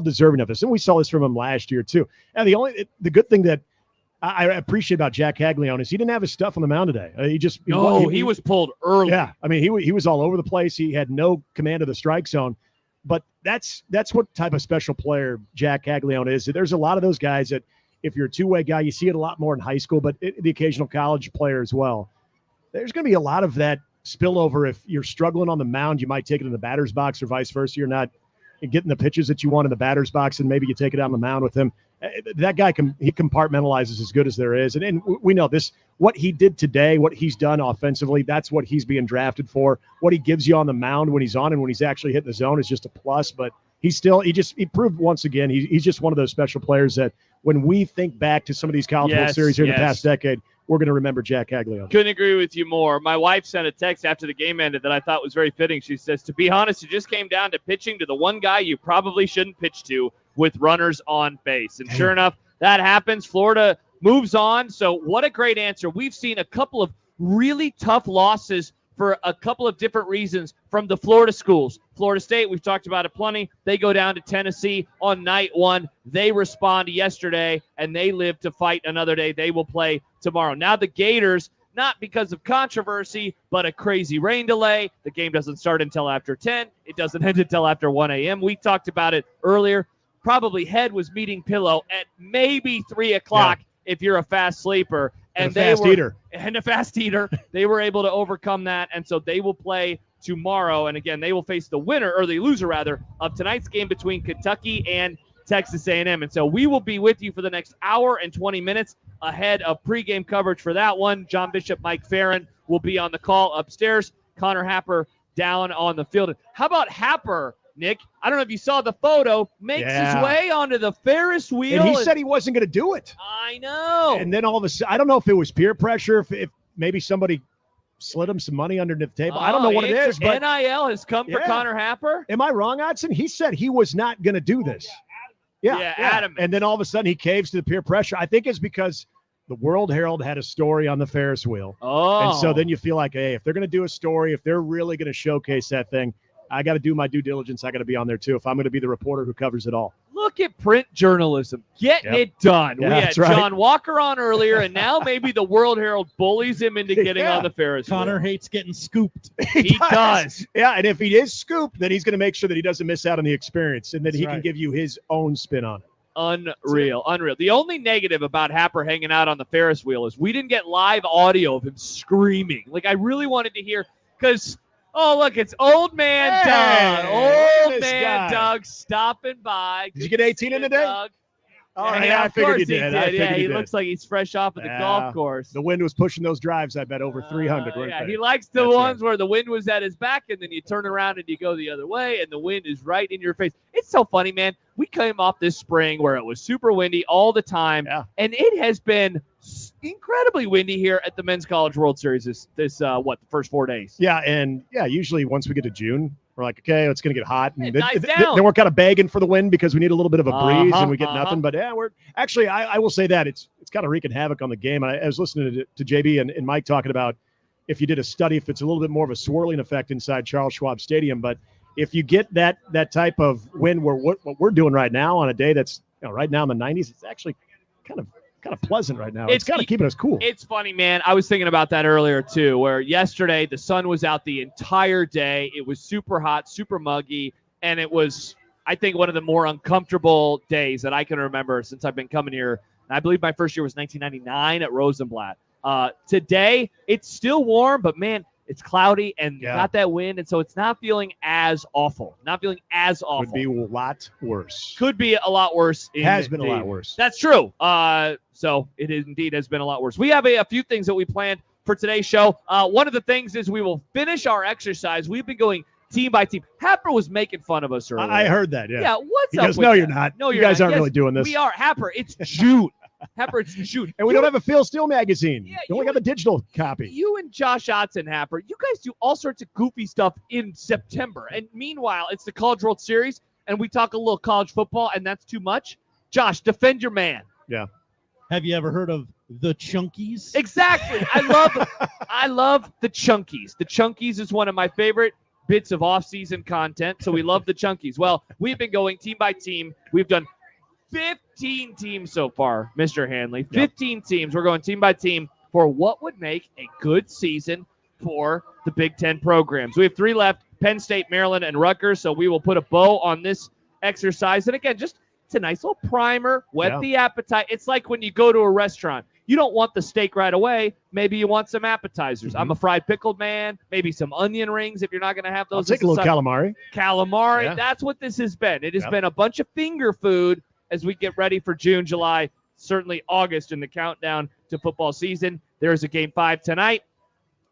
deserving of this. And we saw this from him last year, too. And the good thing that I appreciate about Jack Caglione is he didn't have his stuff on the mound today. He was pulled early. Yeah, I mean, he was all over the place. He had no command of the strike zone. But that's what type of special player Jack Caglione is. There's a lot of those guys that if you're a two-way guy, you see it a lot more in high school, but the occasional college player as well. There's going to be a lot of that spillover. If you're struggling on the mound, you might take it in the batter's box or vice versa. You're not getting the pitches that you want in the batter's box, and maybe you take it on the mound with him. That guy he compartmentalizes as good as there is. And we know this, what he did today, what he's done offensively, that's what he's being drafted for. What he gives you on the mound when he's on and when he's actually hitting the zone is just a plus. But he proved once again, he's just one of those special players that when we think back to some of these college World Series here in the past decade, we're going to remember Jack Caglione. Couldn't agree with you more. My wife sent a text after the game ended that I thought was very fitting. She says, to be honest, it just came down to pitching to the one guy you probably shouldn't pitch to with runners on base. And sure enough, that happens. Florida moves on. So what a great answer. We've seen a couple of really tough losses for a couple of different reasons from the Florida schools. Florida State, we've talked about it plenty. They go down to Tennessee on night one. They respond yesterday, and they live to fight another day. They will play tomorrow. Now the Gators, not because of controversy, but a crazy rain delay. The game doesn't start until after 10. It doesn't end until after 1 a.m. We talked about it earlier. Probably head was meeting pillow at maybe 3 o'clock if you're a fast sleeper. And a fast eater. They were able to overcome that, and so they will play tomorrow. And again, they will face the winner, or the loser rather, of tonight's game between Kentucky and Texas A&M. And so we will be with you for the next hour and 20 minutes ahead of pregame coverage for that one. John Bishop, Mike Farron will be on the call upstairs. Connor Happer down on the field. How about Happer, Nick? I don't know if you saw the photo, makes his way onto the Ferris wheel. And he said he wasn't going to do it. I know. And then all of a sudden, I don't know if it was peer pressure, if maybe somebody slid him some money underneath the table. I don't know what it is. But NIL has come for Connor Happer. Am I wrong, Odson? He said he was not going to do this. Yeah, Adam. And then all of a sudden he caves to the peer pressure. I think it's because the World Herald had a story on the Ferris wheel. And so then you feel like, hey, if they're going to do a story, if they're really going to showcase that thing, I got to do my due diligence. I got to be on there too if I'm going to be the reporter who covers it all. Look at print journalism. Getting it done. Yeah, we had John Walker on earlier, and now maybe the World Herald bullies him into getting on the Ferris wheel. Connor hates getting scooped. He does. Yeah, and if he is scooped, then he's going to make sure that he doesn't miss out on the experience and that he can give you his own spin on it. Unreal. The only negative about Happer hanging out on the Ferris wheel is we didn't get live audio of him screaming. Like, I really wanted to hear, because look, it's old man Doug. Old man Doug stopping by. Did you get 18 in today? Doug. All right, I figured he did. He looks like he's fresh off of the golf course. The wind was pushing those drives, I bet, over 300. He likes the ones where the wind was at his back, and then you turn around and you go the other way, and the wind is right in your face. It's so funny, man. We came off this spring where it was super windy all the time, and it has been incredibly windy here at the Men's College World Series the first 4 days. Yeah, and usually once we get to June, we're like, okay, it's going to get hot. And then we're kind of begging for the wind because we need a little bit of a breeze and we get nothing. But we're actually, I will say that it's kind of wreaking havoc on the game. And I was listening to JB and Mike talking about if you did a study, if it's a little bit more of a swirling effect inside Charles Schwab Stadium. But if you get that type of wind where what we're doing right now on a day that's right now in the 90s, it's actually kind of pleasant right now. It's kind of keeping us cool. It's funny, man. I was thinking about that earlier, too, where yesterday the sun was out the entire day. It was super hot, super muggy, and it was, I think, one of the more uncomfortable days that I can remember since I've been coming here. And I believe my first year was 1999 at Rosenblatt. Today, it's still warm, but, man, it's cloudy and got that wind, and so it's not feeling as awful. Could be a lot worse. Could be a lot worse. Has been a lot worse. That's true. So it indeed has been a lot worse. We have a few things that we planned for today's show. One of the things is we will finish our exercise. We've been going team by team. Happer was making fun of us earlier. I heard that, yeah. Yeah, what's up with no, that? you're not. No, you guys aren't really doing this. We are. Happer, it's June. Happer, it's June. And we don't have a Phil Steele magazine. Yeah, you only got the digital copy. You and Josh Otson, Happer, you guys do all sorts of goofy stuff in September. And meanwhile, it's the College World Series, and we talk a little college football, and that's too much. Josh, defend your man. Yeah. Have you ever heard of the Chunkies? Exactly. I love the Chunkies. The Chunkies is one of my favorite bits of off-season content, so we love the Chunkies. Well, we've been going team by team. We've done 15 teams so far, Mr. Handley. 15 teams. We're going team by team for what would make a good season for the Big Ten programs. We have 3 left, Penn State, Maryland, and Rutgers, so we will put a bow on this exercise. And again, just it's a nice little primer, whet the appetite. It's like when you go to a restaurant. You don't want the steak right away. Maybe you want some appetizers. I'm a fried pickled man, maybe some onion rings if you're not going to have those. I'll take a little calamari. Calamari, that's what this has been. It has been a bunch of finger food as we get ready for June, July, certainly August in the countdown to football season. There is a Game 5 tonight.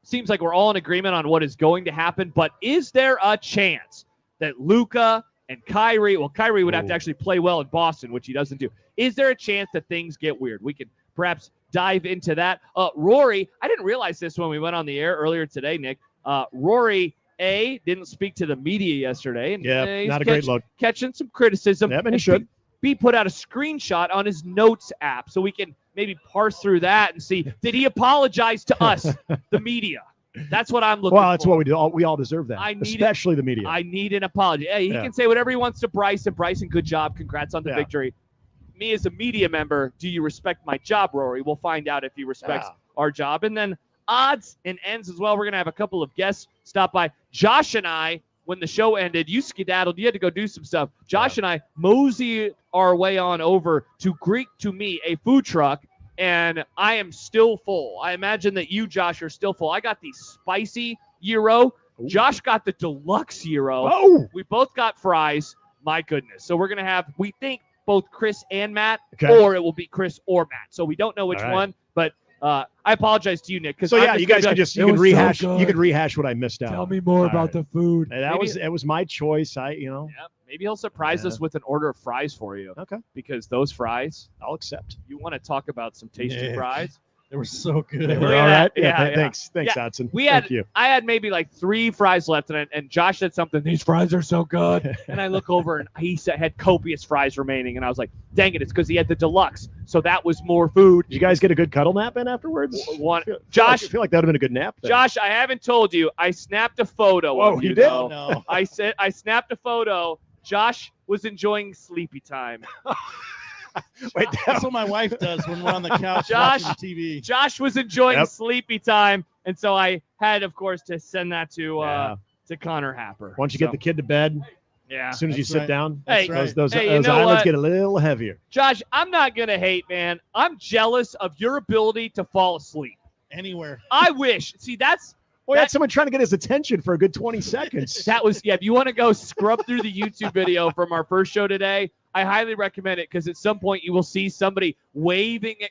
Seems like we're all in agreement on what is going to happen, but is there a chance that Luka and Kyrie, well, Kyrie would have to actually play well in Boston, which he doesn't do. Is there a chance that things get weird? We could perhaps dive into that. Rory, I didn't realize this when we went on the air earlier today, Nick. Rory, didn't speak to the media yesterday. And, he's not a great look. Catching some criticism. Yeah, and he should. B put out a screenshot on his notes app so we can maybe parse through that and see, did he apologize to us, the media? That's what I'm looking for. Well, that's what we do. We all deserve that, especially the media. I need an apology. Hey, he can say whatever he wants to Bryson. Bryson, good job. Congrats on the victory. Me as a media member, do you respect my job, Rory? We'll find out if he respects our job. And then odds and ends as well. We're going to have a couple of guests stop by. Josh and I, when the show ended, you skedaddled. You had to go do some stuff. Josh and I moseyed our way on over to Greek to Me, a food truck, and I am still full. I imagine that you, Josh, are still full. I got the spicy gyro. Josh got the deluxe gyro. We both got fries. My goodness. So we're going to have, we think, both Chris and Matt, or it will be Chris or Matt. So we don't know which one, but I apologize to you, Nick. So you guys could just rehash. You could rehash what I missed out. Tell me more about the food. And that was my choice. Maybe he'll surprise us with an order of fries for you. Okay. Because those fries, I'll accept. You want to talk about some tasty fries? They were so good. They were all right. Thanks, Hudson. Thank you. I had maybe like 3 fries left, and Josh said something. These fries are so good. And I look over, and he had copious fries remaining, and I was like, "Dang it! It's because he had the deluxe, so that was more food." Did you guys get a good cuddle nap in afterwards? Josh, I feel like that would have been a good nap. Josh, I haven't told you. I snapped a photo. Oh, you did? Though. No. I snapped a photo. Josh was enjoying sleepy time. Wait, that's what my wife does when we're on the couch watching TV. Josh was enjoying sleepy time, and so I had, of course, to send that to Connor Happer. Once you get the kid to bed, as soon as you sit down, those eyelids get a little heavier. Josh, I'm not gonna hate, man. I'm jealous of your ability to fall asleep anywhere. I wish. See, that's. Well, that's someone trying to get his attention for a good 20 seconds. That was, if you want to go scrub through the YouTube video from our first show today, I highly recommend it because at some point you will see somebody waving at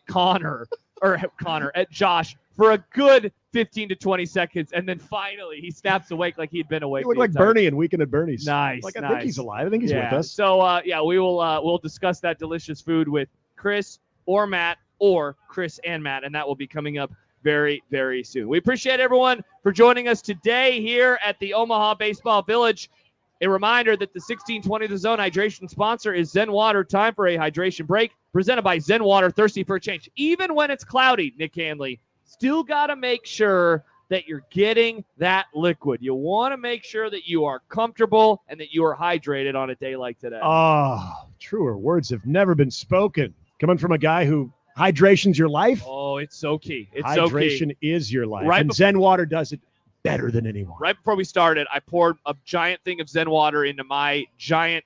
at Josh for a good 15 to 20 seconds. And then finally he snaps awake like he'd been awake. He looked like Bernie in Weekend at Bernie's. Nice. I think he's alive. I think he's with us. So, we'll discuss that delicious food with Chris or Matt or Chris and Matt, and that will be coming up very, very soon. We appreciate everyone for joining us today here at the Omaha Baseball Village. A reminder that the 1620 The Zone hydration sponsor is Zen Water. Time for a hydration break presented by Zen Water. Thirsty for a change. Even when it's cloudy, Nick Handley, still got to make sure that you're getting that liquid. You want to make sure that you are comfortable and that you are hydrated on a day like today. Oh, truer words have never been spoken. Coming from a guy who hydration's your life. Oh, it's so key. Hydration is your life. And Zen Water does it better than anyone. Right before we started, I poured a giant thing of Zen Water into my giant,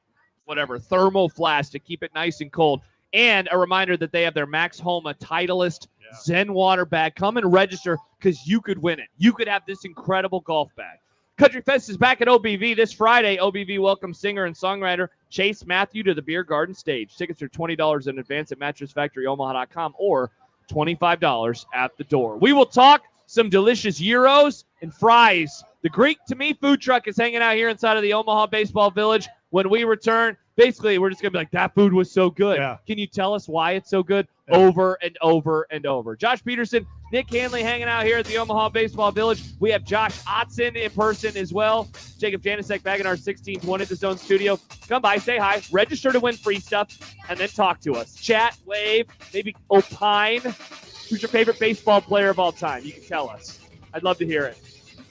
thermal flask to keep it nice and cold. And a reminder that they have their Max Homa Titleist Zen Water bag. Come and register because you could win it. You could have this incredible golf bag. Country Fest is back at OBV this Friday. OBV welcomes singer and songwriter Chase Matthew to the Beer Garden stage. Tickets are $20 in advance at mattressfactoryomaha.com or $25 at the door. We will talk some delicious gyros and fries. The Greek to Me food truck is hanging out here inside of the Omaha Baseball Village. When we return, basically, we're just going to be like, that food was so good. Yeah. Can you tell us why it's so good? Yeah. Over and over and over. Josh Peterson, Nick Handley hanging out here at the Omaha Baseball Village. We have Josh Otson in person as well. Jacob Janicek back in our 1620 The Zone studio. Come by, say hi, register to win free stuff, and then talk to us. Chat, wave, maybe opine. Who's your favorite baseball player of all time? You can tell us. I'd love to hear it.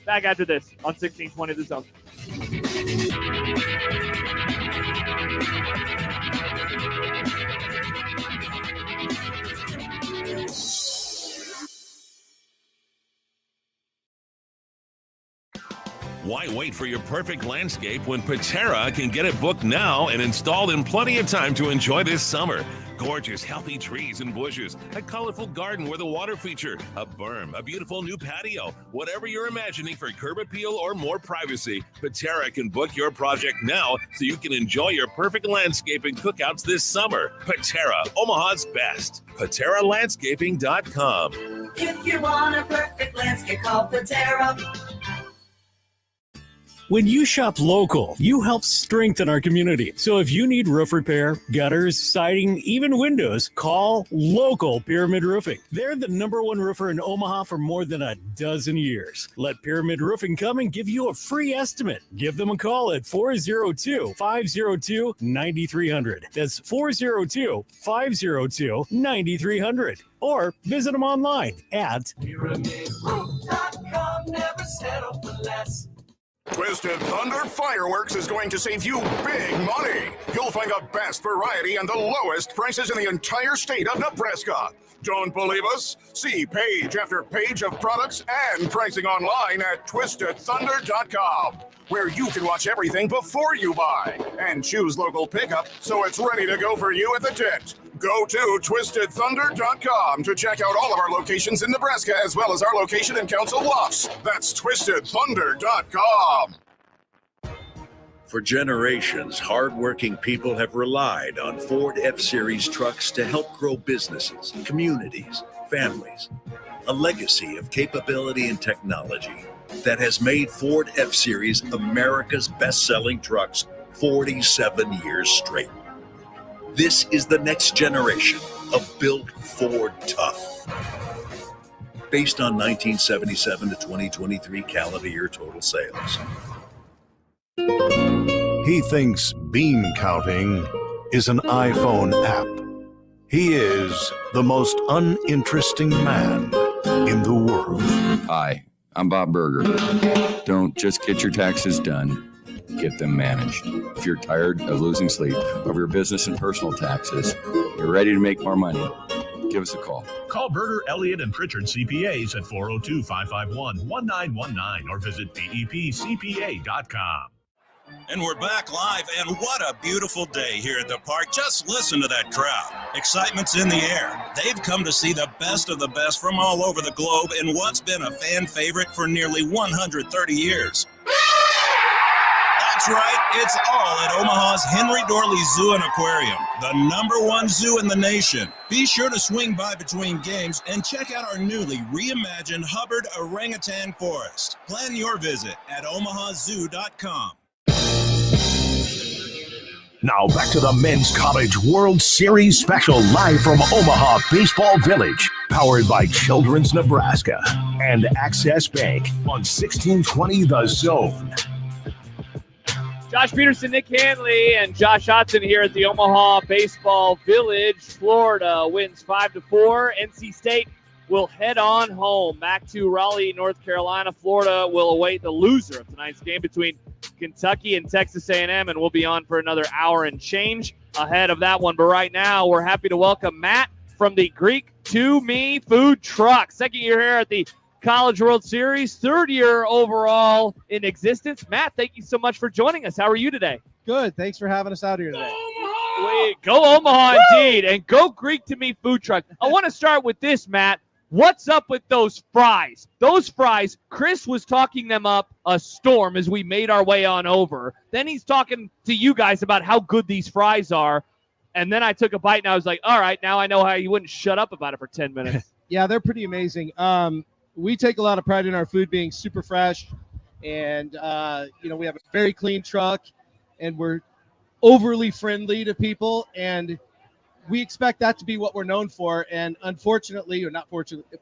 Back after this on 1620 The Zone. Why wait for your perfect landscape when Patera can get it booked now and installed in plenty of time to enjoy this summer? Gorgeous, healthy trees and bushes, a colorful garden with a water feature, a berm, a beautiful new patio. Whatever you're imagining for curb appeal or more privacy, Patera can book your project now so you can enjoy your perfect landscape and cookouts this summer. Patera, Omaha's best. PateraLandscaping.com. If you want a perfect landscape, call Patera. When you shop local, you help strengthen our community. So if you need roof repair, gutters, siding, even windows, call local Pyramid Roofing. They're the #1 roofer in Omaha for more than a dozen years. Let Pyramid Roofing come and give you a free estimate. Give them a call at 402-502-9300. That's 402-502-9300. Or visit them online at PyramidRoof.com. Never settle for less. Twisted Thunder Fireworks is going to save you big money. You'll find the best variety and the lowest prices in the entire state of Nebraska. Don't believe us? See page after page of products and pricing online at TwistedThunder.com, where you can watch everything before you buy and choose local pickup so it's ready to go for you at the tent. Go to TwistedThunder.com to check out all of our locations in Nebraska as well as our location in Council Bluffs. That's TwistedThunder.com. For generations, hardworking people have relied on Ford F-Series trucks to help grow businesses, communities, families. A legacy of capability and technology that has made Ford F-Series America's best-selling trucks 47 years straight. This is the next generation of Built Ford Tough. Based on 1977 to 2023 calendar year total sales. He thinks bean counting is an iPhone app. He is the most uninteresting man in the world. Hi, I'm Bob Berger. Don't just get your taxes done. Get them managed. If you're tired of losing sleep over your business and personal taxes, you're ready to make more money, give us a call. Call Berger, Elliott, and Pritchard CPAs at 402-551-1919 or visit bepcpa.com. And we're back live, and what a beautiful day here at the park. Just listen to that crowd. Excitement's in the air. They've come to see the best of the best from all over the globe in what's been a fan favorite for nearly 130 years. That's right, it's all at Omaha's Henry Dorley Zoo and Aquarium, the #1 zoo in the nation. Be sure to swing by between games and check out our newly reimagined Hubbard Orangutan Forest. Plan your visit at omahazoo.com. Now back to the Men's College World Series special live from Omaha Baseball Village, powered by Children's Nebraska and Access Bank on 1620 The Zone. Josh Peterson, Nick Handley, and Josh Hodson here at the Omaha Baseball Village. Florida wins 5-4. NC State will head on home back to Raleigh, North Carolina. Florida will await the loser of tonight's game between Kentucky and Texas A&M, and we'll be on for another hour and change ahead of that one. But right now, we're happy to welcome Matt from the Greek to Me Food Truck. Second year here at the College World Series, third year overall in existence. Matt, thank you so much for joining us. How are you today? Good. Thanks for having us out here today. Go Omaha indeed, and go Greek to Me Food Truck. I want to start with this, Matt. What's up with those fries? Those fries, Chris was talking them up a storm as we made our way on over. Then he's talking to you guys about how good these fries are. And then I took a bite, and I was like, all right, now I know how you wouldn't shut up about it for 10 minutes. Yeah, they're pretty amazing. We take a lot of pride in our food being super fresh. And, we have a very clean truck, and we're overly friendly to people. And we expect that to be what we're known for. And unfortunately, or not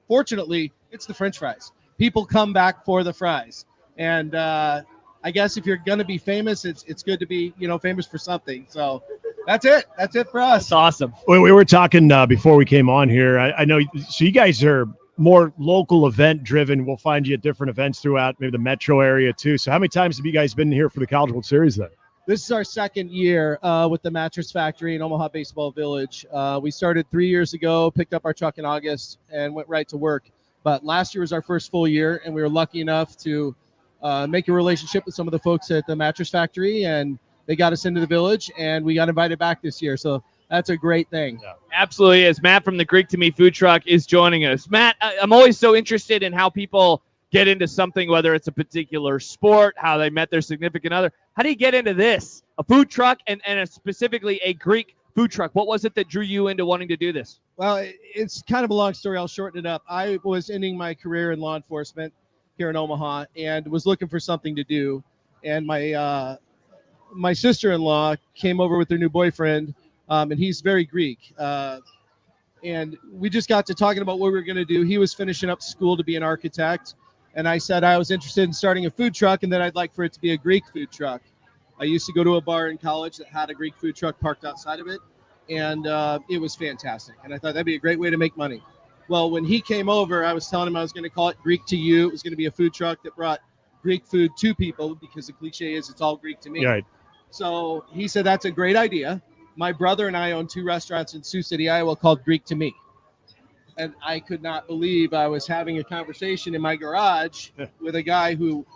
fortunately, it's the French fries. People come back for the fries. And I guess if you're going to be famous, it's good to be, famous for something. So that's it. That's it for us. That's awesome. We were talking before we came on here. I know, so you guys are more local event driven. We'll find you at different events throughout maybe the metro area too. So how many times have you guys been here for the College World Series then? This is our second year with the Mattress Factory in Omaha Baseball Village. We started 3 years ago, picked up our truck in August, and went right to work. But last year was our first full year, and we were lucky enough to make a relationship with some of the folks at the Mattress Factory, and they got us into the village, and we got invited back this year. So that's a great thing. Yeah. Absolutely. As Matt from the Greek to Me food truck is joining us. Matt, I'm always so interested in how people get into something, whether it's a particular sport, how they met their significant other. How do you get into this? A food truck and specifically a Greek food truck. What was it that drew you into wanting to do this? Well, it's kind of a long story. I'll shorten it up. I was ending my career in law enforcement here in Omaha and was looking for something to do. And my sister-in-law came over with her new boyfriend, and he's very Greek. And we just got to talking about what we were going to do. He was finishing up school to be an architect. And I said I was interested in starting a food truck, and then I'd like for it to be a Greek food truck. I used to go to a bar in college that had a Greek food truck parked outside of it, and it was fantastic. And I thought that'd be a great way to make money. Well, when he came over, I was telling him I was going to call it Greek to You. It was going to be a food truck that brought Greek food to people, because the cliche is it's all Greek to me. Right. So he said, that's a great idea. My brother and I own 2 restaurants in Sioux City, Iowa, called Greek to Me. And I could not believe I was having a conversation in my garage with a guy who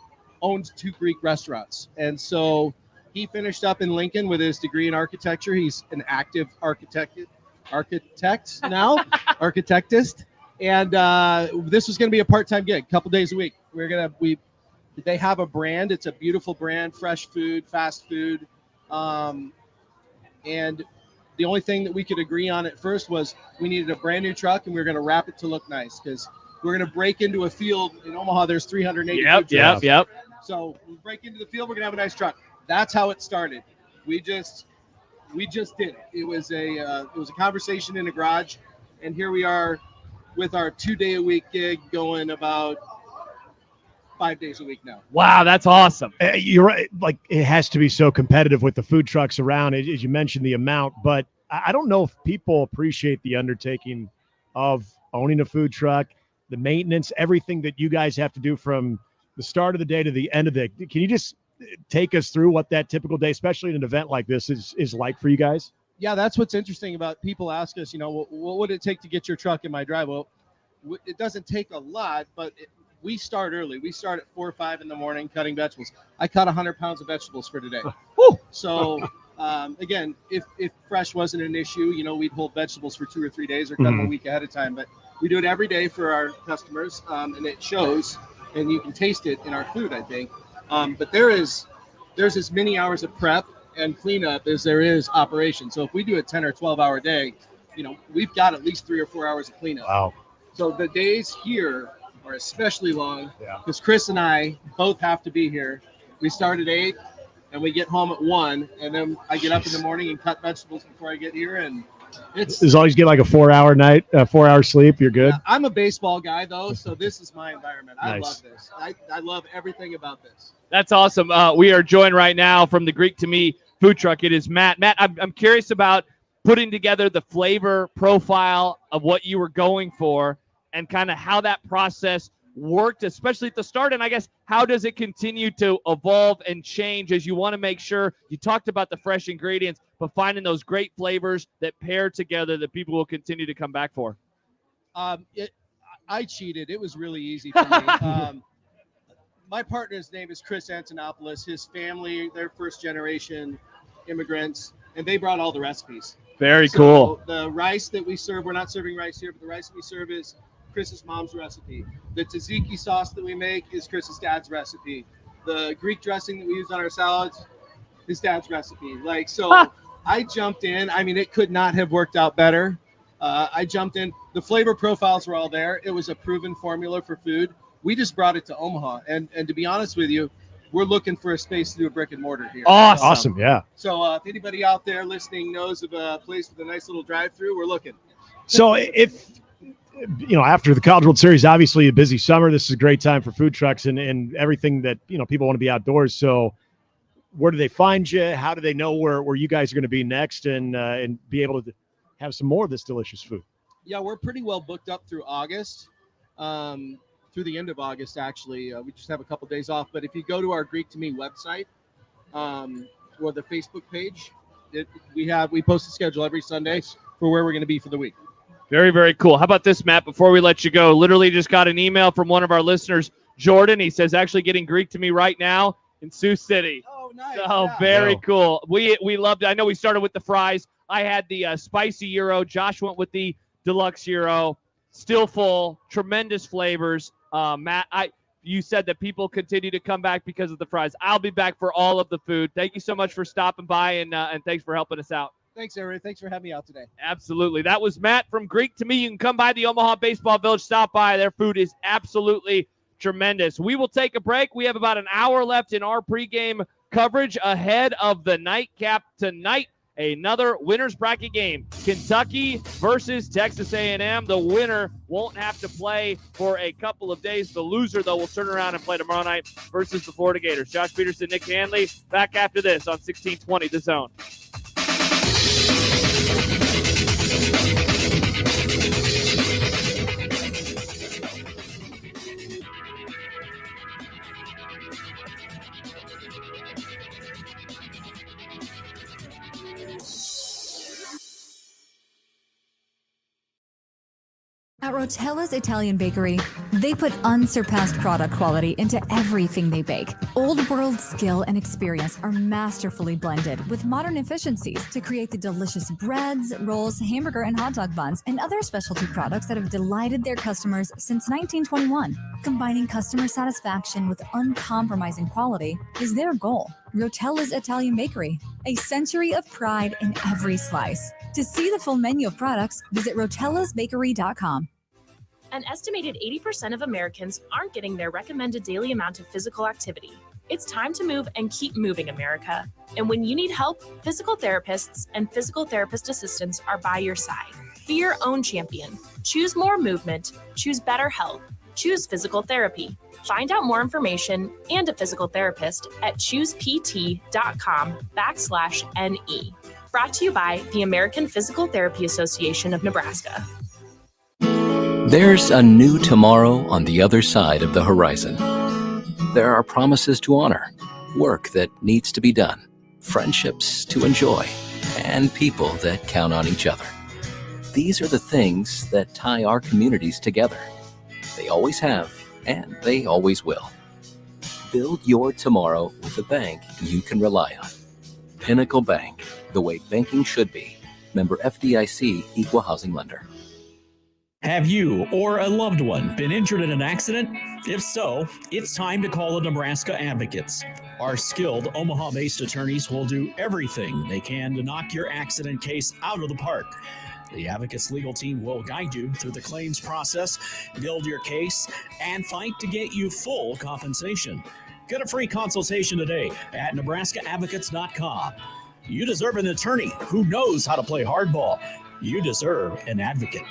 owned 2 Greek restaurants. And so he finished up in Lincoln with his degree in architecture. He's an active architect now, architectist. And this was going to be a part-time gig, a couple days a week. They have a brand. It's a beautiful brand, fresh food, fast food. And the only thing that we could agree on at first was we needed a brand new truck, and we were going to wrap it to look nice, because we're going to break into a field in Omaha. There's 380 food trucks. Yep. So we break into the field. We're going to have a nice truck. That's how it started. We just did it. It was a conversation in a garage, and here we are with our 2-day-a-week gig going about 5 days a week now. Wow, that's awesome. You're right. Like, it has to be so competitive with the food trucks around, as you mentioned the amount, but I don't know if people appreciate the undertaking of owning a food truck, the maintenance, everything that you guys have to do from the start of the day to the end of the day. Can you just take us through what that typical day, especially in an event like this, is like for you guys? Yeah, that's what's interesting about people ask us, what would it take to get your truck in my drive? Well, it doesn't take a lot, but we start early. We start at 4 or 5 in the morning cutting vegetables. I cut 100 pounds of vegetables for today. So again, if fresh wasn't an issue, we'd hold vegetables for 2 or 3 days or cut them a week ahead of time. But we do it every day for our customers, and it shows, and you can taste it in our food, I think. But there's as many hours of prep and cleanup as there is operation. So if we do a 10 or 12-hour day, we've got at least 3 or 4 hours of cleanup. Wow. So the days here are especially long, because Chris and I both have to be here. We start at 8 and we get home at 1, and then I get up in the morning and cut vegetables before I get here. And it's as long as you get like a 4-hour night, 4-hour sleep, you're good. I'm a baseball guy though, so this is my environment. I Nice. love this. I love everything about this. That's awesome. We are joined right now from the Greek to Me food truck. It is Matt. Matt, I'm curious about putting together the flavor profile of what you were going for, and kind of how that process worked, especially at the start. And I guess, how does it continue to evolve and change as you want to make sure, you talked about the fresh ingredients, but finding those great flavors that pair together that people will continue to come back for? I cheated. It was really easy for me. My partner's name is Chris Antonopoulos. His family, they're first-generation immigrants, and they brought all the recipes. Very cool. The rice that we serve, we're not serving rice here, but the rice we serve is Chris's mom's recipe. The tzatziki sauce that we make is Chris's dad's recipe. The Greek dressing that we use on our salads, his dad's recipe. I jumped in. I mean, it could not have worked out better. I jumped in. The flavor profiles were all there. It was a proven formula for food. We just brought it to Omaha. And to be honest with you, we're looking for a space to do a brick and mortar here. Awesome. Yeah. So if anybody out there listening knows of a place with a nice little drive-through, we're looking. So if, after the College World Series, obviously a busy summer, this is a great time for food trucks and everything that, people want to be outdoors. So where do they find you? How do they know where you guys are going to be next and be able to have some more of this delicious food? Yeah, we're pretty well booked up through August. through the end of August, actually. We just have a couple days off. But if you go to our Greek to Me website or the Facebook page, we post a schedule every Sunday for where we're going to be for the week. Very, very cool. How about this, Matt, before we let you go? Literally just got an email from one of our listeners, Jordan. He says, actually getting Greek to Me right now in Sioux City. Oh, nice. So very cool. We loved it. I know we started with the fries. I had the spicy gyro. Josh went with the deluxe gyro. Still full. Tremendous flavors. Matt, you said that people continue to come back because of the fries. I'll be back for all of the food. Thank you so much for stopping by, and thanks for helping us out. Thanks, everybody. Thanks for having me out today. Absolutely. That was Matt from Greek to Me. You can come by the Omaha Baseball Village. Stop by. Their food is absolutely tremendous. We will take a break. We have about an hour left in our pregame coverage ahead of the nightcap tonight. Another winner's bracket game. Kentucky versus Texas A&M. The winner won't have to play for a couple of days. The loser, though, will turn around and play tomorrow night versus the Florida Gators. Josh Peterson, Nick Handley, back after this on 1620 The Zone. At Rotella's Italian Bakery, they put unsurpassed product quality into everything they bake. Old world skill and experience are masterfully blended with modern efficiencies to create the delicious breads, rolls, hamburger and hot dog buns, and other specialty products that have delighted their customers since 1921. Combining customer satisfaction with uncompromising quality is their goal. Rotella's Italian Bakery, a century of pride in every slice. To see the full menu of products, visit rotellasbakery.com. An estimated 80% of Americans aren't getting their recommended daily amount of physical activity. It's time to move and keep moving, America. And when you need help, physical therapists and physical therapist assistants are by your side. Be your own champion. Choose more movement. Choose better health. Choose physical therapy. Find out more information and a physical therapist at choosept.com/NE. Brought to you by the American Physical Therapy Association of Nebraska. There's a new tomorrow on the other side of the horizon. There are promises to honor, work that needs to be done, friendships to enjoy, and people that count on each other. These are the things that tie our communities together. They always have, and they always will. Build your tomorrow with a bank you can rely on. Pinnacle Bank, the way banking should be. Member FDIC, Equal Housing Lender. Have you or a loved one been injured in an accident? If so, it's time to call the Nebraska Advocates. Our skilled Omaha-based attorneys will do everything they can to knock your accident case out of the park. The Advocates legal team will guide you through the claims process, build your case, and fight to get you full compensation. Get a free consultation today at nebraskaadvocates.com. You deserve an attorney who knows how to play hardball. You deserve an advocate.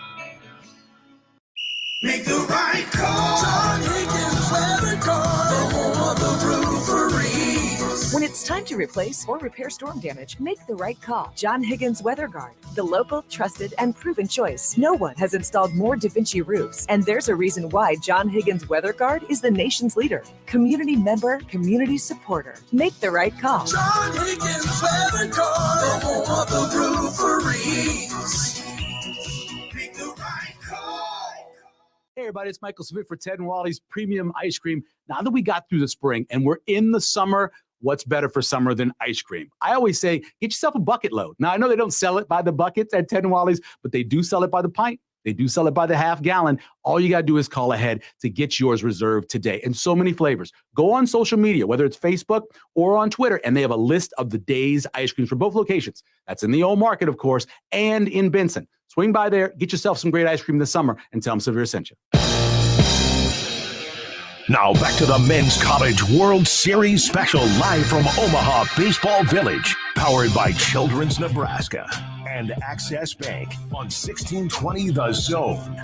Make the right call. John Higgins Weather Guard, the home of the roofery. When it's time to replace or repair storm damage, make the right call. John Higgins Weather Guard, the local, trusted, and proven choice. No one has installed more DaVinci roofs, and there's a reason why John Higgins Weather Guard is the nation's leader. Community member, community supporter. Make the right call. John Higgins Weather Guard, the home of the roofery. Make the right call. Hey everybody, it's Michael Smith for Ted and Wally's Premium Ice Cream. Now that we got through the spring and we're in the summer, what's better for summer than ice cream? I always say, get yourself a bucket load. Now I know they don't sell it by the buckets at Ted and Wally's, but they do sell it by the pint. They do sell it by the half gallon. All you got to do is call ahead to get yours reserved today. And so many flavors. Go on social media, whether it's Facebook or on Twitter, and they have a list of the day's ice creams for both locations. That's in the old market, of course, and in Benson. Swing by there, get yourself some great ice cream this summer, and tell them Severe sent you. Now back to the Men's College World Series special live from Omaha Baseball Village, powered by Children's Nebraska and Access Bank on 1620 The Zone.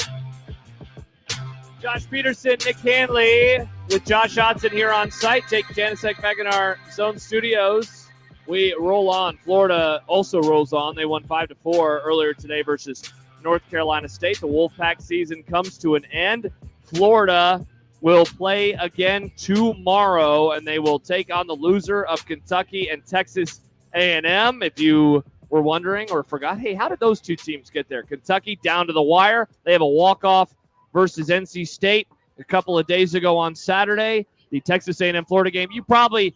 Josh Peterson, Nick Handley with Josh Hodson here on site. Jake Janicek back in our Zone studios. We roll on. Florida also rolls on. They won 5-4 earlier today versus North Carolina State. The Wolfpack season comes to an end. Florida will play again tomorrow, and they will take on the loser of Kentucky and Texas A&M. If you were wondering or forgot, hey, how did those two teams get there? Kentucky down to the wire. They have a walk-off versus NC State a couple of days ago on Saturday. The Texas A&M Florida game, you probably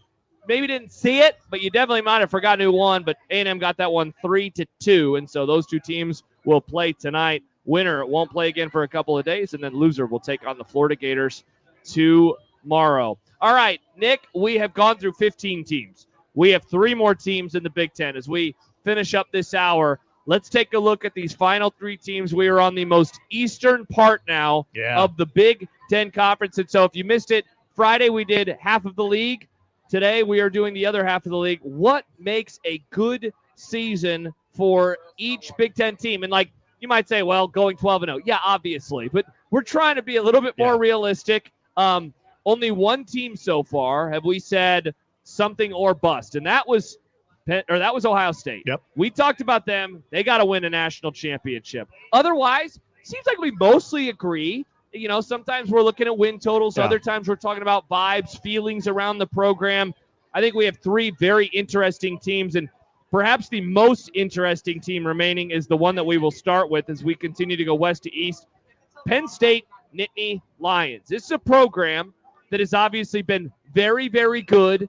maybe didn't see it, but you definitely might have forgotten who won. But A&M got that one 3-2, and so those two teams will play tonight. Winner won't play again for a couple of days, and then loser will take on the Florida Gators tomorrow. All right, Nick, we have gone through 15 teams. We have 3 more teams in the Big Ten. As we finish up this hour, let's take a look at these final 3 teams. We are on the most eastern part now of the Big Ten Conference. And so if you missed it, Friday we did half of the league. Today we are doing the other half of the league. What makes a good season for each Big Ten team? And like you might say, well, going 12-0. Yeah, obviously. But we're trying to be a little bit more realistic. Only one team so far have we said something or bust, and that was Ohio State. Yep. We talked about them. They got to win a national championship. Otherwise, seems like we mostly agree. You know, sometimes we're looking at win totals. Other times we're talking about vibes, feelings around the program. I think we have 3 very interesting teams, and perhaps the most interesting team remaining is the one that we will start with as we continue to go west to east. Penn State Nittany Lions. This is a program that has obviously been very, very good,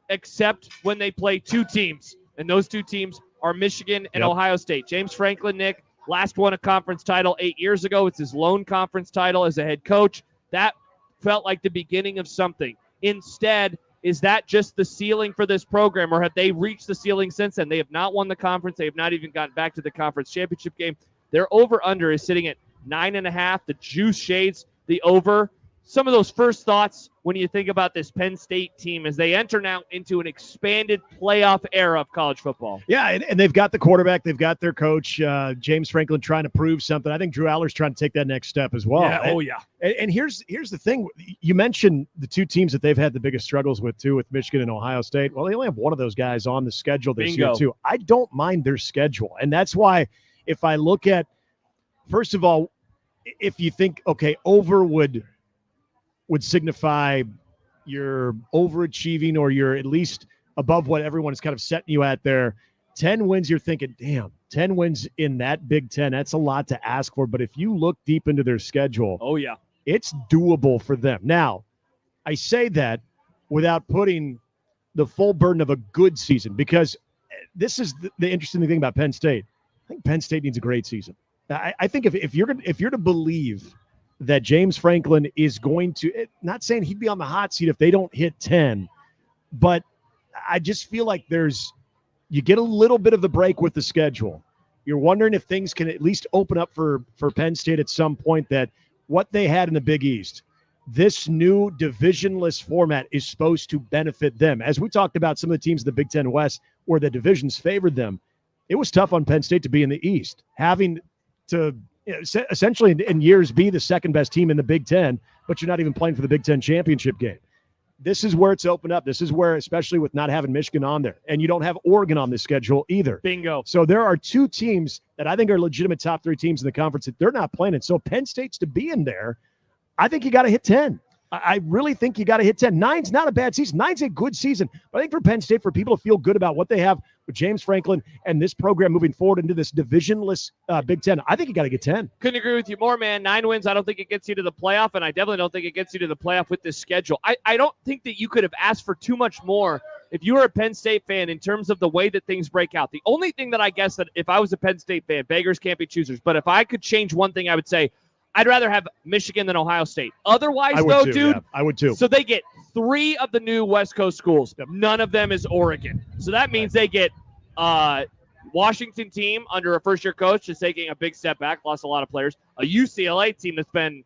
except when they play 2 teams, and those 2 teams are Michigan and Ohio State. James Franklin, Nick, last won a conference title 8 years ago. It's his lone conference title as a head coach. That felt like the beginning of something. Instead, is that just the ceiling for this program, or have they reached the ceiling since then? They have not won the conference. They have not even gotten back to the conference championship game. Their over-under is sitting at 9.5. The juice shades the over. Some of those first thoughts when you think about this Penn State team as they enter now into an expanded playoff era of college football. Yeah, and they've got the quarterback. They've got their coach, James Franklin, trying to prove something. I think Drew Aller's trying to take that next step as well. Yeah. And here's the thing. You mentioned the 2 teams that they've had the biggest struggles with, too, with Michigan and Ohio State. Well, they only have one of those guys on the schedule this year, too. I don't mind their schedule. And that's why if I look at, first of all, if you think, okay, over would signify you're overachieving or you're at least above what everyone is kind of setting you at there. 10 wins, you're thinking, damn, 10 wins in that Big Ten, that's a lot to ask for. But if you look deep into their schedule, it's doable for them. Now, I say that without putting the full burden of a good season, because this is the interesting thing about Penn State. I think Penn State needs a great season. I think if you're to believe that James Franklin is going to, not saying he'd be on the hot seat if they don't hit 10, but I just feel like you get a little bit of the break with the schedule. You're wondering if things can at least open up for Penn State at some point, that what they had in the Big East, this new divisionless format is supposed to benefit them. As we talked about some of the teams in the Big Ten West where the divisions favored them, it was tough on Penn State to be in the East, having to essentially in years be the second best team in the Big Ten, but you're not even playing for the Big Ten championship game. This is where it's opened up. This is where, especially with not having Michigan on there, and you don't have Oregon on the schedule either. Bingo. So there are 2 teams that I think are legitimate top 3 teams in the conference that they're not playing. And so Penn State's to be in there, I think you got to hit 10. I really think you got to hit 10. 9's not a bad season. 9's a good season. But I think for Penn State, for people to feel good about what they have with James Franklin and this program moving forward into this divisionless Big Ten, I think you got to get 10. Couldn't agree with you more, man. 9 wins, I don't think it gets you to the playoff, and I definitely don't think it gets you to the playoff with this schedule. I don't think that you could have asked for too much more if you were a Penn State fan in terms of the way that things break out. The only thing that I guess that if I was a Penn State fan, beggars can't be choosers, but if I could change one thing, I would say I'd rather have Michigan than Ohio State. Otherwise, though, dude, I would too. So they get 3 of the new West Coast schools. None of them is Oregon. So that means they get Washington team under a first-year coach just taking a big step back, lost a lot of players. A UCLA team that's been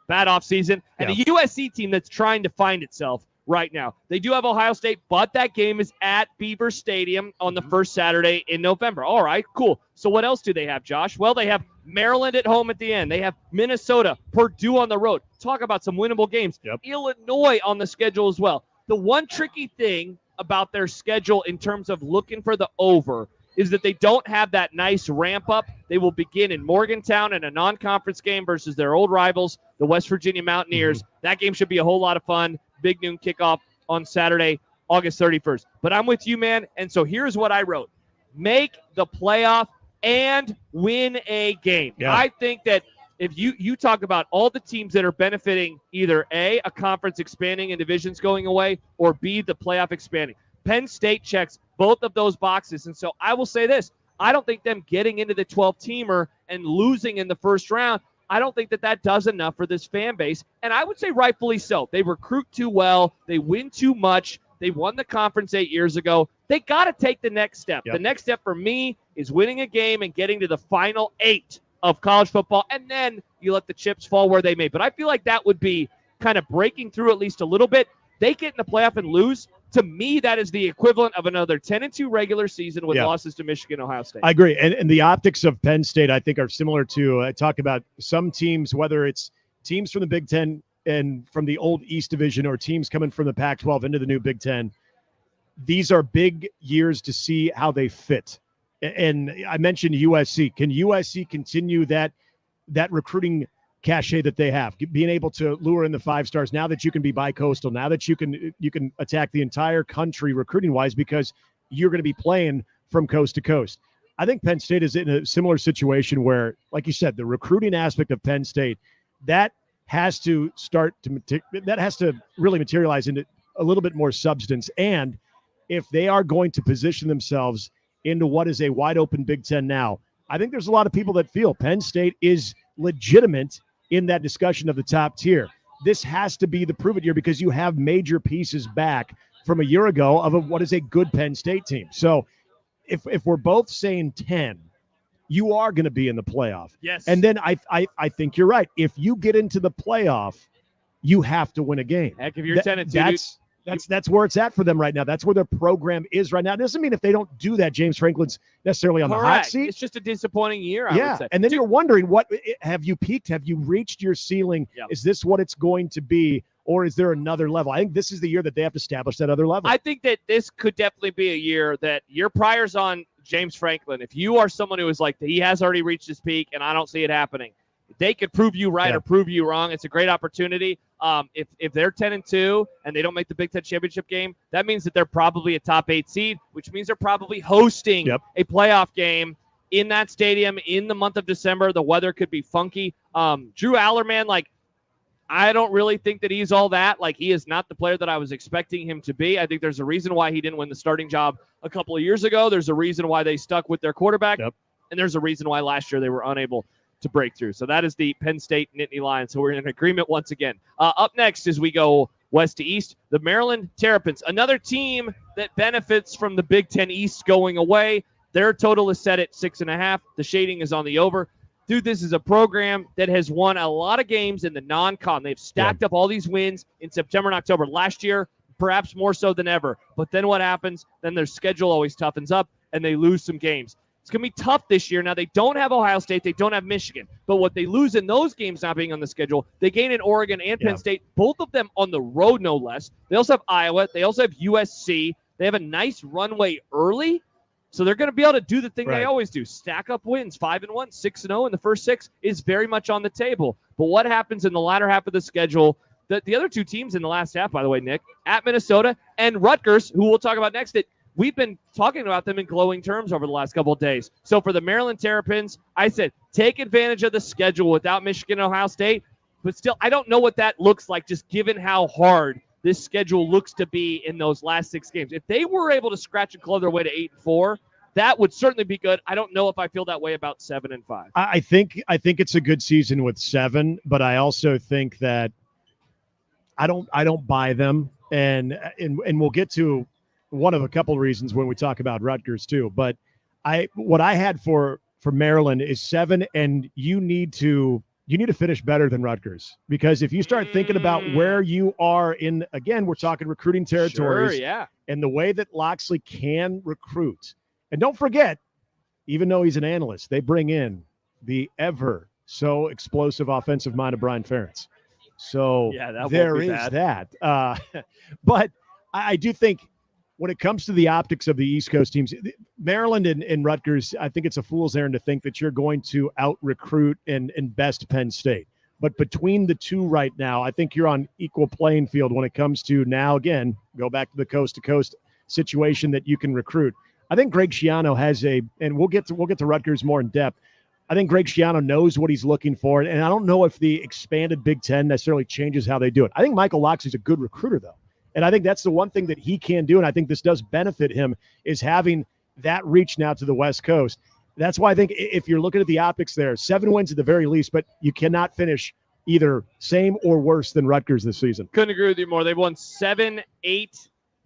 bad offseason, and a USC team that's trying to find itself right now. They do have Ohio State, but that game is at Beaver Stadium on the first Saturday in November. All right, cool. So what else do they have, Josh? Well, they have Maryland at home at the end. They have Minnesota, Purdue on the road. Talk about some winnable games. Illinois on the schedule as well. The one tricky thing about their schedule in terms of looking for the over is that they don't have that nice ramp up. They will begin in Morgantown in a non-conference game versus their old rivals, the West Virginia Mountaineers. That game should be a whole lot of fun. Big noon kickoff on Saturday, August 31st. But I'm with you, man. And so here's what I wrote. Make the playoff and win a game. Yeah. I think that if you talk about all the teams that are benefiting either A, a conference expanding and divisions going away, or B, the playoff expanding. Penn State checks both of those boxes. And so I will say this. I don't think them getting into the 12-teamer and losing in the first round, I don't think that does enough for this fan base. And I would say rightfully so. They recruit too well. They win too much. They won the conference 8 years ago. They got to take the next step. Yep. The next step for me is winning a game and getting to the final 8 of college football, and then you let the chips fall where they may. But I feel like that would be kind of breaking through at least a little bit. They get in the playoff and lose. To me, that is the equivalent of another 10-2 regular season with losses to Michigan, Ohio State. I agree. And the optics of Penn State, I think, are similar to I talk about some teams, whether it's teams from the Big Ten and from the old East Division or teams coming from the Pac-12 into the new Big Ten. These are big years to see how they fit. And I mentioned USC. Can USC continue that recruiting cachet that they have, being able to lure in the 5 stars now that you can be bi-coastal, now that you can attack the entire country recruiting-wise because you're going to be playing from coast to coast? I think Penn State is in a similar situation where, like you said, the recruiting aspect of Penn State, that has to really materialize into a little bit more substance. And if they are going to position themselves into what is a wide open Big Ten now, I think there's a lot of people that feel Penn State is legitimate in that discussion of the top tier. This has to be the prove it year because you have major pieces back from a year ago of what is a good Penn State team. So if we're both saying 10, you are going to be in the playoff. Yes. And then I think you're right. If you get into the playoff, you have to win a game. Heck, if you're 10-2, that's where it's at for them right now. That's where their program is right now. It doesn't mean if they don't do that, James Franklin's necessarily on the hot seat. It's just a disappointing year, I would say. And then you're wondering, have you peaked? Have you reached your ceiling? Yep. Is this what it's going to be? Or is there another level? I think this is the year that they have to establish that other level. I think that this could definitely be a year that your prior's on James Franklin. If you are someone who is like, he has already reached his peak and I don't see it happening, they could prove you right or prove you wrong. It's a great opportunity. If they're 10-2 and they don't make the Big Ten championship game, that means that they're probably a top 8 seed, which means they're probably hosting a playoff game in that stadium in the month of December. The weather could be funky. Drew Allerman, I don't really think that he's all that. He is not the player that I was expecting him to be. I think there's a reason why he didn't win the starting job a couple of years ago. There's a reason why they stuck with their quarterback. And there's a reason why last year they were unable to break through. So that is the Penn State Nittany Lions. So we're in agreement once again. Up next, as we go west to east, the Maryland Terrapins, another team that benefits from the Big Ten East going away. Their total is set at 6.5. The shading is on the over. Dude, this is a program that has won a lot of games in the non-con. They've stacked up all these wins in September and October. Last year, perhaps more so than ever. But then what happens? Then their schedule always toughens up, and they lose some games. It's going to be tough this year. Now, they don't have Ohio State. They don't have Michigan. But what they lose in those games not being on the schedule, they gain in Oregon and Penn State, both of them on the road, no less. They also have Iowa. They also have USC. They have a nice runway early. So they're going to be able to do the thing they always do. Stack up wins, 5-1, 6-0 in the first 6 is very much on the table. But what happens in the latter half of the schedule? The other two teams in the last half, by the way, Nick, at Minnesota and Rutgers, who we'll talk about next, that we've been talking about them in glowing terms over the last couple of days. So for the Maryland Terrapins, I said, take advantage of the schedule without Michigan and Ohio State. But still, I don't know what that looks like, just given how hard this schedule looks to be in those last 6 games. If they were able to scratch and claw their way to 8-4, that would certainly be good. I don't know if I feel that way about 7-5. I think it's a good season with 7, but I also think that I don't buy them, and we'll get to one of a couple of reasons when we talk about Rutgers too. But what I had for Maryland is 7, and you need to finish better than Rutgers, because if you start thinking about where you are in, again, we're talking recruiting territories, and the way that Loxley can recruit. And don't forget, even though he's an analyst, they bring in the ever so explosive offensive mind of Brian Ferentz. So there is that. But I do think when it comes to the optics of the East Coast teams, Maryland and Rutgers, I think it's a fool's errand to think that you're going to out-recruit and best Penn State. But between the two right now, I think you're on equal playing field when it comes to now, again, go back to the coast-to-coast situation that you can recruit. I think Greg Schiano has and we'll get to Rutgers more in depth. I think Greg Schiano knows what he's looking for, and I don't know if the expanded Big Ten necessarily changes how they do it. I think Michael Loxley's a good recruiter, though. And I think that's the one thing that he can do, and I think this does benefit him, is having that reach now to the West Coast. That's why I think if you're looking at the optics there, 7 wins at the very least, but you cannot finish either same or worse than Rutgers this season. Couldn't agree with you more. They've won 7,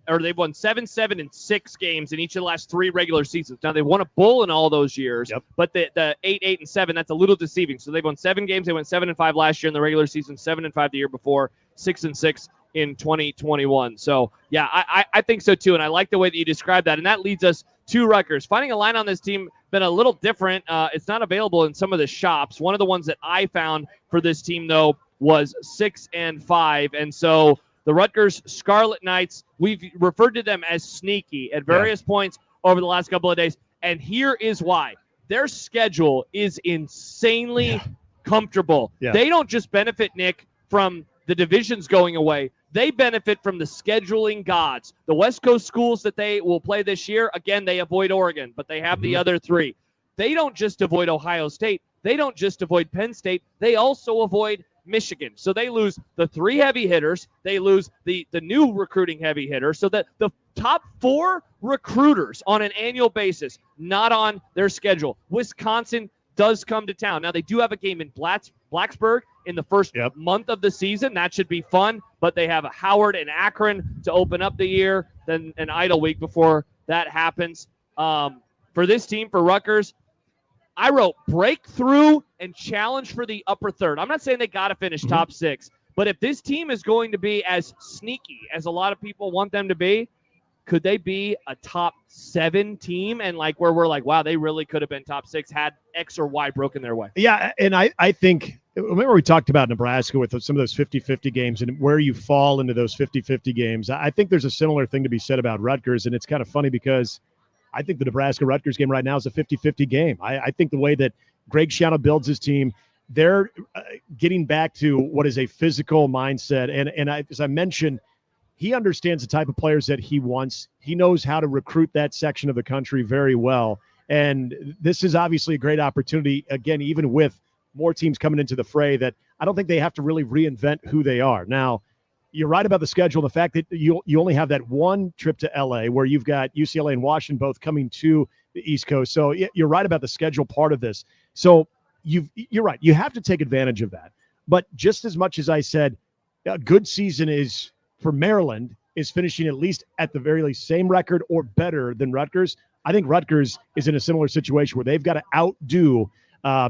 7 and 6 games in each of the last 3 regular seasons. Now, they won a bowl in all those years, but the 8, 7, that's a little deceiving. So they've won 7 games. They went 7-5 last year in the regular season, 7-5 the year before, 6-6 in 2021. So, yeah, I think so, too, and I like the way that you described that, and that leads us to Rutgers. Finding a line on this team been a little different. It's not available in some of the shops. One of the ones that I found for this team, though, was 6-5, and so the Rutgers Scarlet Knights, we've referred to them as sneaky at various points over the last couple of days, and here is why. Their schedule is insanely comfortable. Yeah. They don't just benefit, Nick, from the divisions going away. They benefit from the scheduling gods. The West Coast schools that they will play this year, again, they avoid Oregon, but they have the other 3. They don't just avoid Ohio State. They don't just avoid Penn State. They also avoid Michigan. So they lose the 3 heavy hitters. They lose the new recruiting heavy hitter. So that the top 4 recruiters on an annual basis, not on their schedule. Wisconsin does come to town. Now, they do have a game in Blacksburg in the first month of the season. That should be fun, but they have a Howard and Akron to open up the year, then an idle week before that happens. For this team, for Rutgers, I wrote breakthrough and challenge for the upper third. I'm not saying they got to finish top 6, but if this team is going to be as sneaky as a lot of people want them to be, could they be a top 7 team? And like where we're like, wow, they really could have been top 6 had X or Y broken their way. Yeah, and I think, remember we talked about Nebraska with some of those 50-50 games and where you fall into those 50-50 games. I think there's a similar thing to be said about Rutgers, and it's kind of funny because I think the Nebraska-Rutgers game right now is a 50-50 game. I think the way that Greg Schiano builds his team, they're getting back to what is a physical mindset. And as I mentioned, he understands the type of players that he wants. He knows how to recruit that section of the country very well. And this is obviously a great opportunity, again, even with more teams coming into the fray, that I don't think they have to really reinvent who they are. Now, you're right about the schedule. The fact that you only have that one trip to LA where you've got UCLA and Washington both coming to the East Coast. So you're right about the schedule part of this. So you're right. You have to take advantage of that. But just as much as I said, a good season is for Maryland is finishing at least at the very least same record or better than Rutgers. I think Rutgers is in a similar situation where they've got to outdo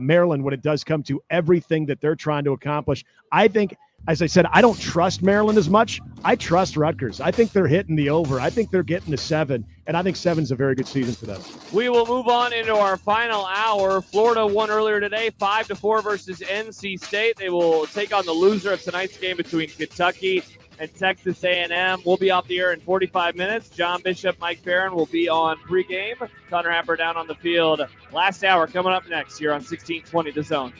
Maryland when it does come to everything that they're trying to accomplish. I think, as I said, I don't trust Maryland as much. I trust Rutgers. I think they're hitting the over. I think they're getting to 7, and I think 7's a very good season for them. We will move on into our final hour. Florida won earlier today, 5-4 versus NC State. They will take on the loser of tonight's game between Kentucky and Texas A&M. We'll be off the air in 45 minutes. John Bishop, Mike Farron will be on pregame. Connor Happer down on the field. Last hour coming up next here on 1620 The Zone.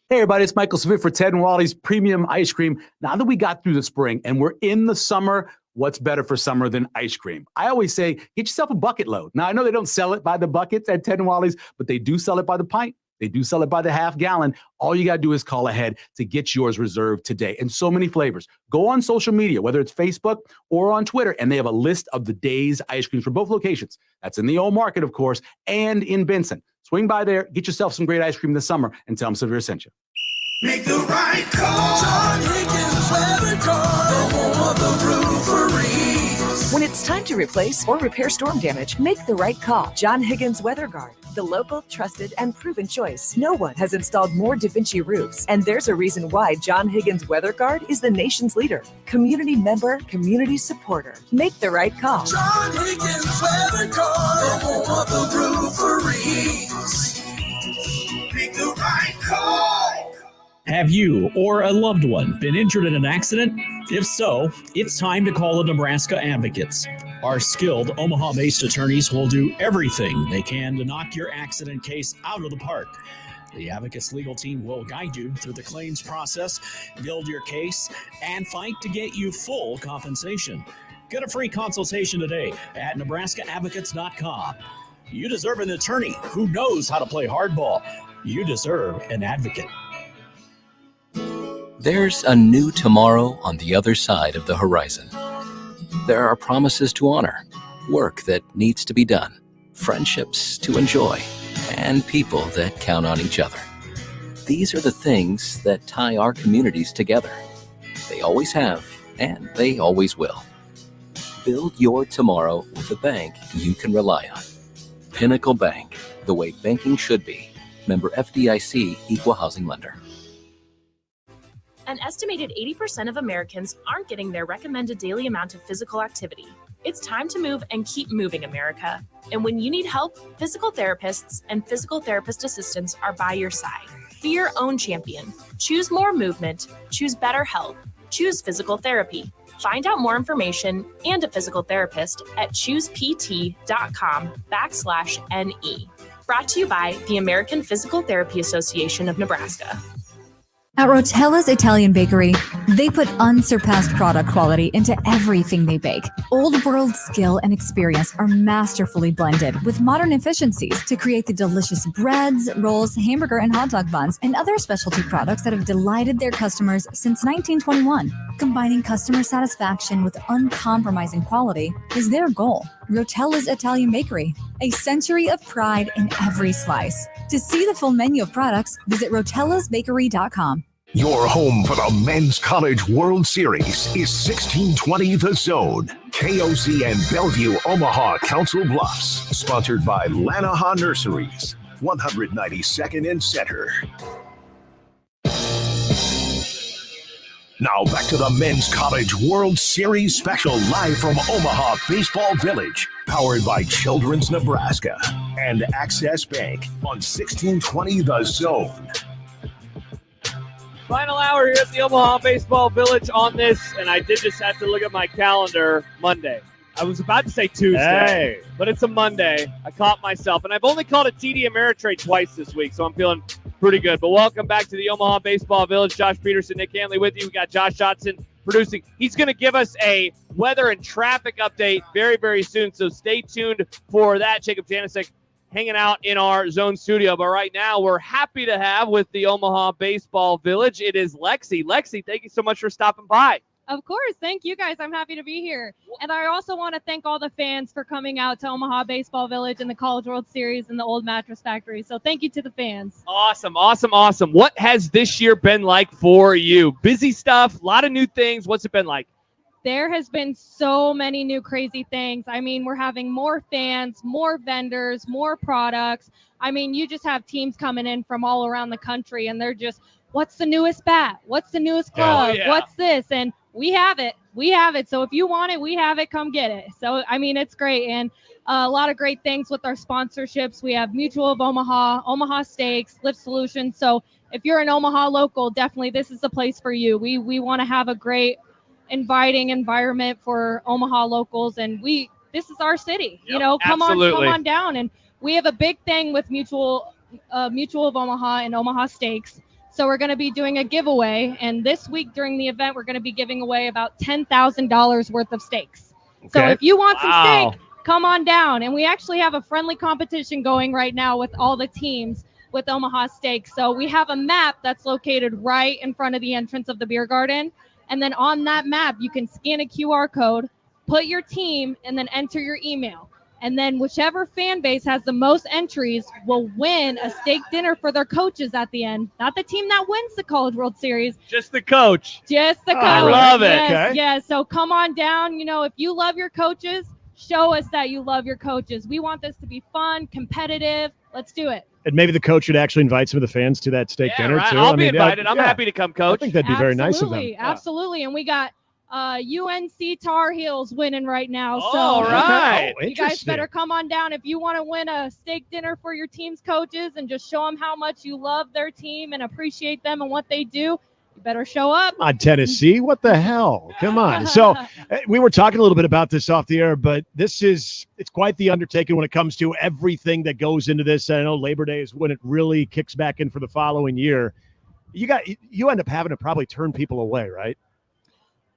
Hey, everybody, it's Michael Smith for Ted and Wally's Premium Ice Cream. Now that we got through the spring and we're in the summer, what's better for summer than ice cream? I always say, get yourself a bucket load. Now, I know they don't sell it by the buckets at Ted and Wally's, but they do sell it by the pint. They do sell it by the half gallon. All you got to do is call ahead to get yours reserved today. And so many flavors. Go on social media, whether it's Facebook or on Twitter, and they have a list of the day's ice creams for both locations. That's in the old market, of course, and in Benson. Swing by there, get yourself some great ice cream this summer, and tell them Severe sent you. Make the right call. John Higgins Weather Car, the home of the roofery. When it's time to replace or repair storm damage, make the right call. John Higgins Weather Guard, the local, trusted, and proven choice. No one has installed more DaVinci roofs, and there's a reason why John Higgins Weather Guard is the nation's leader. Community member, community supporter. Make the right call. John Higgins Weather Car, the home of the roofery. Make the right call. Have you or a loved one been injured in an accident? If so, it's time to call the Nebraska Advocates. Our skilled Omaha-based attorneys will do everything they can to knock your accident case out of the park. The Advocates legal team will guide you through the claims process, build your case, and fight to get you full compensation. Get a free consultation today at nebraskaadvocates.com. You deserve an attorney who knows how to play hardball. You deserve an advocate. There's a new tomorrow on the other side of the horizon. There are promises to honor, work that needs to be done, friendships to enjoy, and people that count on each other. These are the things that tie our communities together. They always have, and they always will. Build your tomorrow with a bank you can rely on. Pinnacle Bank, the way banking should be. Member FDIC, Equal Housing Lender. An estimated 80% of Americans aren't getting their recommended daily amount of physical activity. It's time to move and keep moving, America. And when you need help, physical therapists and physical therapist assistants are by your side. Be your own champion. Choose more movement. Choose better health. Choose physical therapy. Find out more information and a physical therapist at choosept.com/NE. Brought to you by the American Physical Therapy Association of Nebraska. At Rotella's Italian Bakery, they put unsurpassed product quality into everything they bake. Old world skill and experience are masterfully blended with modern efficiencies to create the delicious breads, rolls, hamburger and hot dog buns, and other specialty products that have delighted their customers since 1921. Combining customer satisfaction with uncompromising quality is their goal. Rotella's Italian Bakery, a century of pride in every slice. To see the full menu of products, visit rotellasbakery.com. Your home for the Men's College World Series is 1620 The Zone. KOC and Bellevue, Omaha, Council Bluffs. Sponsored by Lanaha Nurseries, 192nd and Center. Now back to the Men's College World Series special live from Omaha Baseball Village. Powered by Children's Nebraska and Access Bank on 1620 The Zone. Final hour here at the Omaha Baseball Village on this, and I did just have to look at my calendar, Monday. I was about to say Tuesday, but it's a Monday. I caught myself, and I've only called a TD Ameritrade twice this week, so I'm feeling pretty good. But welcome back to the Omaha Baseball Village. Josh Peterson, Nick Handley with you. We got Josh Johnson producing. He's going to give us a weather and traffic update very, very soon, so stay tuned for that. Jacob Janicek hanging out in our zone studio. But right now, we're happy to have with the Omaha Baseball Village, it is Lexi. Lexi, thank you so much for stopping by. Of course. Thank you, guys. I'm happy to be here. And I also want to thank all the fans for coming out to Omaha Baseball Village and the College World Series and the Old Mattress Factory. So thank you to the fans. Awesome, awesome, awesome. What has this year been like for you? Busy stuff, a lot of new things. What's it been like? There has been so many new crazy things. I mean, we're having more fans, more vendors, more products. I mean, you just have teams coming in from all around the country, and they're just, what's the newest bat? What's the newest glove? Oh, yeah. What's this? And we have it. We have it. So if you want it, we have it. Come get it. So, I mean, it's great. And a lot of great things with our sponsorships. We have Mutual of Omaha, Omaha Steaks, Lift Solutions. So if you're an Omaha local, definitely this is the place for you. We want to have a great, inviting environment for Omaha locals. And this is our city. Yep, you know, come absolutely. on down. And we have a big thing with Mutual of Omaha and Omaha Steaks. So we're going to be doing a giveaway, and this week during the event, we're going to be giving away about $10,000 worth of steaks. Okay. So if you want some steak, come on down. And we actually have a friendly competition going right now with all the teams with Omaha Steaks. So we have a map that's located right in front of the entrance of the beer garden. And then on that map, you can scan a QR code, put your team, and then enter your email. And then whichever fan base has the most entries will win a steak dinner for their coaches at the end. Not the team that wins the College World Series. Just the coach. Just the coach. I love it. Yes, Okay. yes. So come on down. You know, if you love your coaches, show us that you love your coaches. We want this to be fun, competitive. Let's do it. And maybe the coach should actually invite some of the fans to that steak dinner, right. too. I'll be invited. I'm happy to come, coach. I think that'd be very nice of them. Absolutely. And we got UNC Tar Heels winning right now. So All right. Oh, you guys better come on down if you want to win a steak dinner for your team's coaches and just show them how much you love their team and appreciate them and what they do. You better show up. On Tennessee, what the hell? Come on. So we were talking a little bit about this off the air, but it's quite the undertaking when it comes to everything that goes into this. I know Labor Day is when it really kicks back in for the following year. You end up having to probably turn people away, right?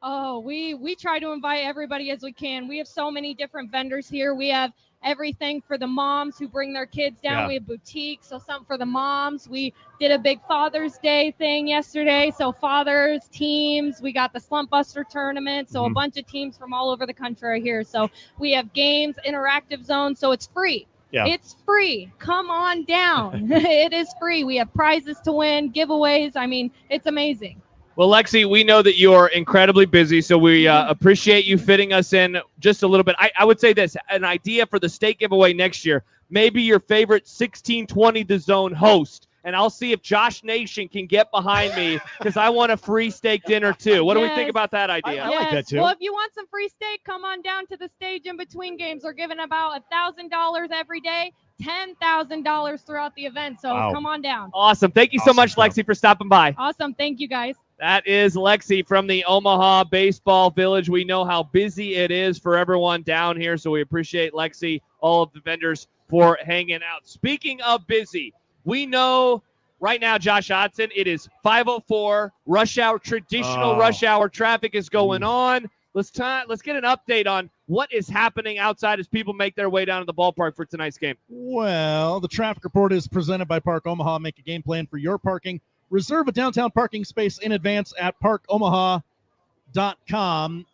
Oh, we try to invite everybody as we can. We have so many different vendors here. We have everything for the moms who bring their kids down. Yeah. We have boutiques, so something for the moms. We did a big Father's Day thing yesterday, so fathers, teams. We got the Slump Buster tournament, so a bunch of teams from all over the country are here. So we have games, interactive zones, so it's free. Yeah. It's free. Come on down. It is free. We have prizes to win, giveaways. I mean, it's amazing. Well, Lexi, we know that you are incredibly busy, so we appreciate you fitting us in just a little bit. I would say this, an idea for the steak giveaway next year, maybe your favorite 1620 The Zone host, and I'll see if Josh Nation can get behind me because I want a free steak dinner too. What do we think about that idea? I like that too. Well, if you want some free steak, come on down to the stage in between games. We're giving about $1,000 every day, $10,000 throughout the event, so come on down. Awesome. Thank you so much, Lexi, for stopping by. Awesome. Thank you, guys. That is Lexi from the Omaha Baseball Village. We know how busy it is for everyone down here, so we appreciate Lexi, all of the vendors, for hanging out. Speaking of busy, we know right now, Josh Hodson, it is 5:04, rush hour, traditional rush hour traffic is going on. Let's get an update on what is happening outside as people make their way down to the ballpark for tonight's game. Well, the traffic report is presented by Park Omaha. Make a game plan for your parking. Reserve a downtown parking space in advance at parkomaha.com.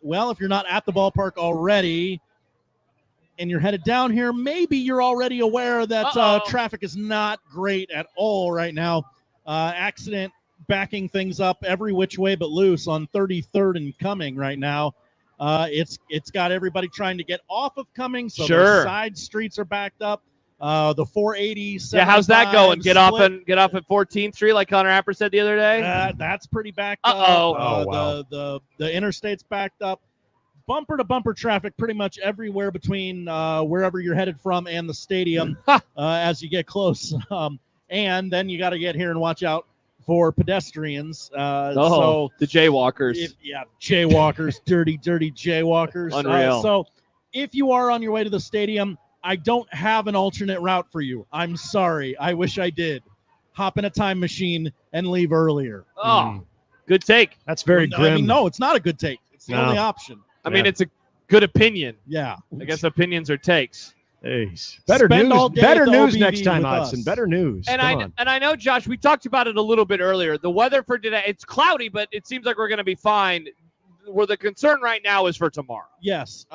Well, if you're not at the ballpark already and you're headed down here, maybe you're already aware that traffic is not great at all right now. Accident backing things up every which way but loose on 33rd and Cumming right now. It's got everybody trying to get off of Cumming, so the side streets are backed up. The 480. Yeah, how's that going? Get off at 14th Street, like Connor Apper said the other day. That's pretty backed up. Wow. The interstate's backed up. Bumper to bumper traffic pretty much everywhere between wherever you're headed from and the stadium as you get close. And then you got to get here and watch out for pedestrians. So the jaywalkers. Jaywalkers, dirty jaywalkers. Unreal. So if you are on your way to the stadium, I don't have an alternate route for you. I'm sorry. I wish I did. Hop in a time machine and leave earlier. Good take. That's very grim. I mean, no, it's not a good take. It's the only option. I mean, it's a good opinion. Yeah. I guess opinions are takes. Hey, better Spend all news. day Better at the news OBV next time, with Hodson. us. Better news. And Come on. I know, Josh, we talked about it a little bit earlier. The weather for today, it's cloudy, but it seems like we're going to be fine. Where the concern right now is for tomorrow. Yes.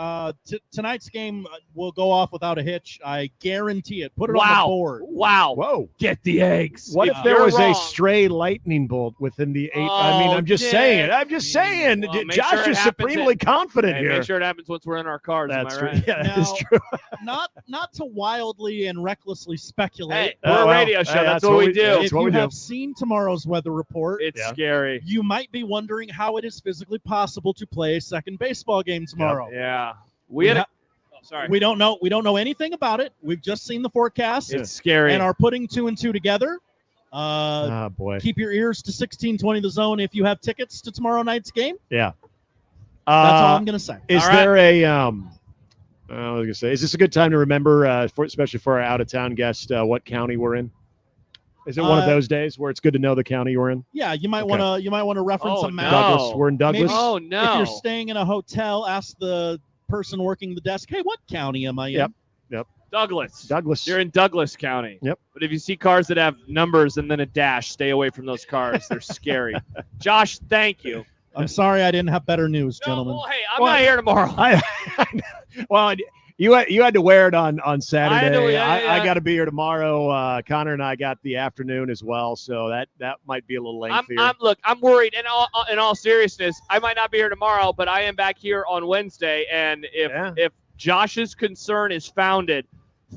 Tonight's game will go off without a hitch. I guarantee it. Put it on the board. Wow. Whoa. Get the eggs. What if there was a stray lightning bolt within the 8? I mean, I'm just saying. Well, Josh is supremely confident here. Make sure it happens once we're in our cars. That's am I true. right? Yeah, Now, that's true. not to wildly and recklessly speculate. Hey, we're a radio show. That's what we do. If you have seen tomorrw weather report, it's scary. You might be wondering how it is physically possible to play a second baseball game tomorrow. Yeah. We don't know. We don't know anything about it. We've just seen the forecast. It's scary. And are putting 2 and 2 together. Boy. Keep your ears to 1620 The Zone if you have tickets to tomorrow night's game. Yeah. That's all I'm going to say. Is there a I was going to say, is this a good time to remember, especially for our out-of-town guest, what county we're in? Is it one of those days where it's good to know the county you're in? Yeah, you might want to reference a map. Douglas. We're in Douglas. Maybe if you're staying in a hotel, ask the person working the desk, "Hey, what county am I in?" Yep. Douglas. You're in Douglas County. Yep. But if you see cars that have numbers and then a dash, stay away from those cars. They're scary. Josh, thank you. I'm sorry I didn't have better news, gentlemen. Well, hey, I'm not here tomorrow. You had to wear it on Saturday. I got to be here tomorrow. Connor and I got the afternoon as well, so that might be a little lengthier. I'm worried. In all seriousness, I might not be here tomorrow, but I am back here on Wednesday. And if Josh's concern is founded,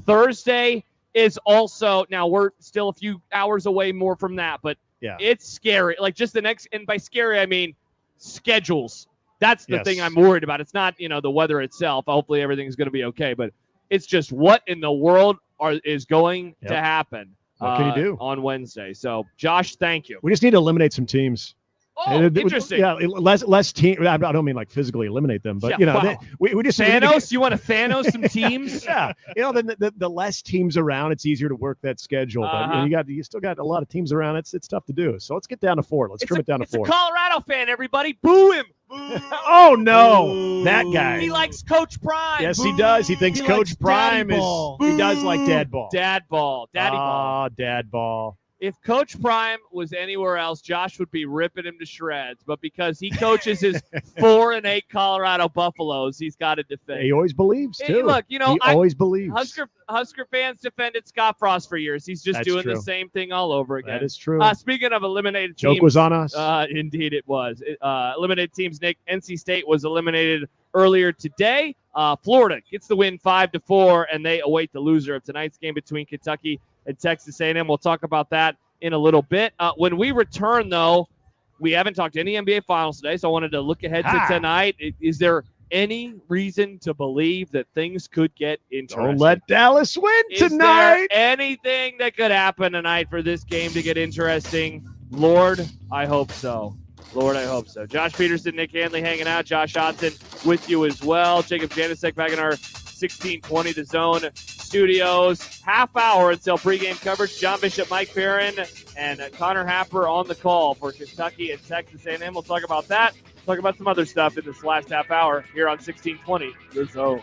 Thursday is also, now we're still a few hours away more from that, but it's scary. Like just the next, and by scary I mean schedules. That's the Yes. thing I'm worried about. It's not, the weather itself. Hopefully everything's going to be okay, but it's just what in the world is going to happen What can you do on Wednesday. So, Josh, thank you. We just need to eliminate some teams. Oh, interesting. Yeah, less team. I don't mean like physically eliminate them, but wow. we just Thanos. You want to Thanos some teams? Yeah, then the less teams around, it's easier to work that schedule. But you still got a lot of teams around. It's tough to do. So let's get down to 4. Let's trim it down to 4. It's a Colorado fan. Everybody, boo him. Oh no, that guy. He likes Coach Prime. Yes, he does. He thinks Coach Prime is. He does like dad ball. Daddy ball. Dad ball. If Coach Prime was anywhere else, Josh would be ripping him to shreds. But because he coaches his 4-8 Colorado Buffaloes, he's got to defend. He always believes too. Hey, look, he always believes. Husker fans defended Scott Frost for years. He's just doing true. the same thing all over again. That is true. Speaking of eliminated teams, joke was on us. Indeed, it was. Eliminated teams. Nick, NC State was eliminated earlier today. Florida gets the win 5-4, and they await the loser of tonight's game between Kentucky and Texas A&M. We'll talk about that in a little bit. When we return, though, we haven't talked any NBA Finals today, so I wanted to look ahead to tonight. Is there any reason to believe that things could get interesting? Don't let Dallas win tonight. Is there anything that could happen tonight for this game to get interesting? Lord, I hope so. Josh Peterson, Nick Handley hanging out. Josh Hodson with you as well. Jacob Janicek back in our 1620 The Zone studios. Half hour until pregame coverage. John Bishop, Mike Barron, and Connor Happer on the call for Kentucky and Texas A&M. We'll talk about that. Talk about some other stuff in this last half hour here on 1620 The Zone.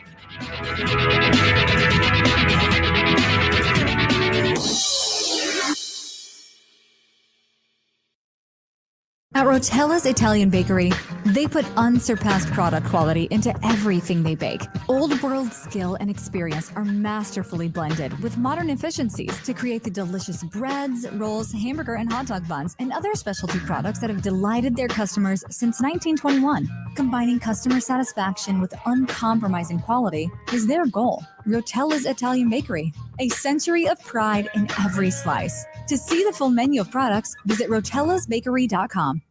At Rotella's Italian Bakery, they put unsurpassed product quality into everything they bake. Old world skill and experience are masterfully blended with modern efficiencies to create the delicious breads, rolls, hamburger and hot dog buns, and other specialty products that have delighted their customers since 1921. Combining customer satisfaction with uncompromising quality is their goal. Rotella's Italian Bakery, a century of pride in every slice. To see the full menu of products, visit rotellasbakery.com.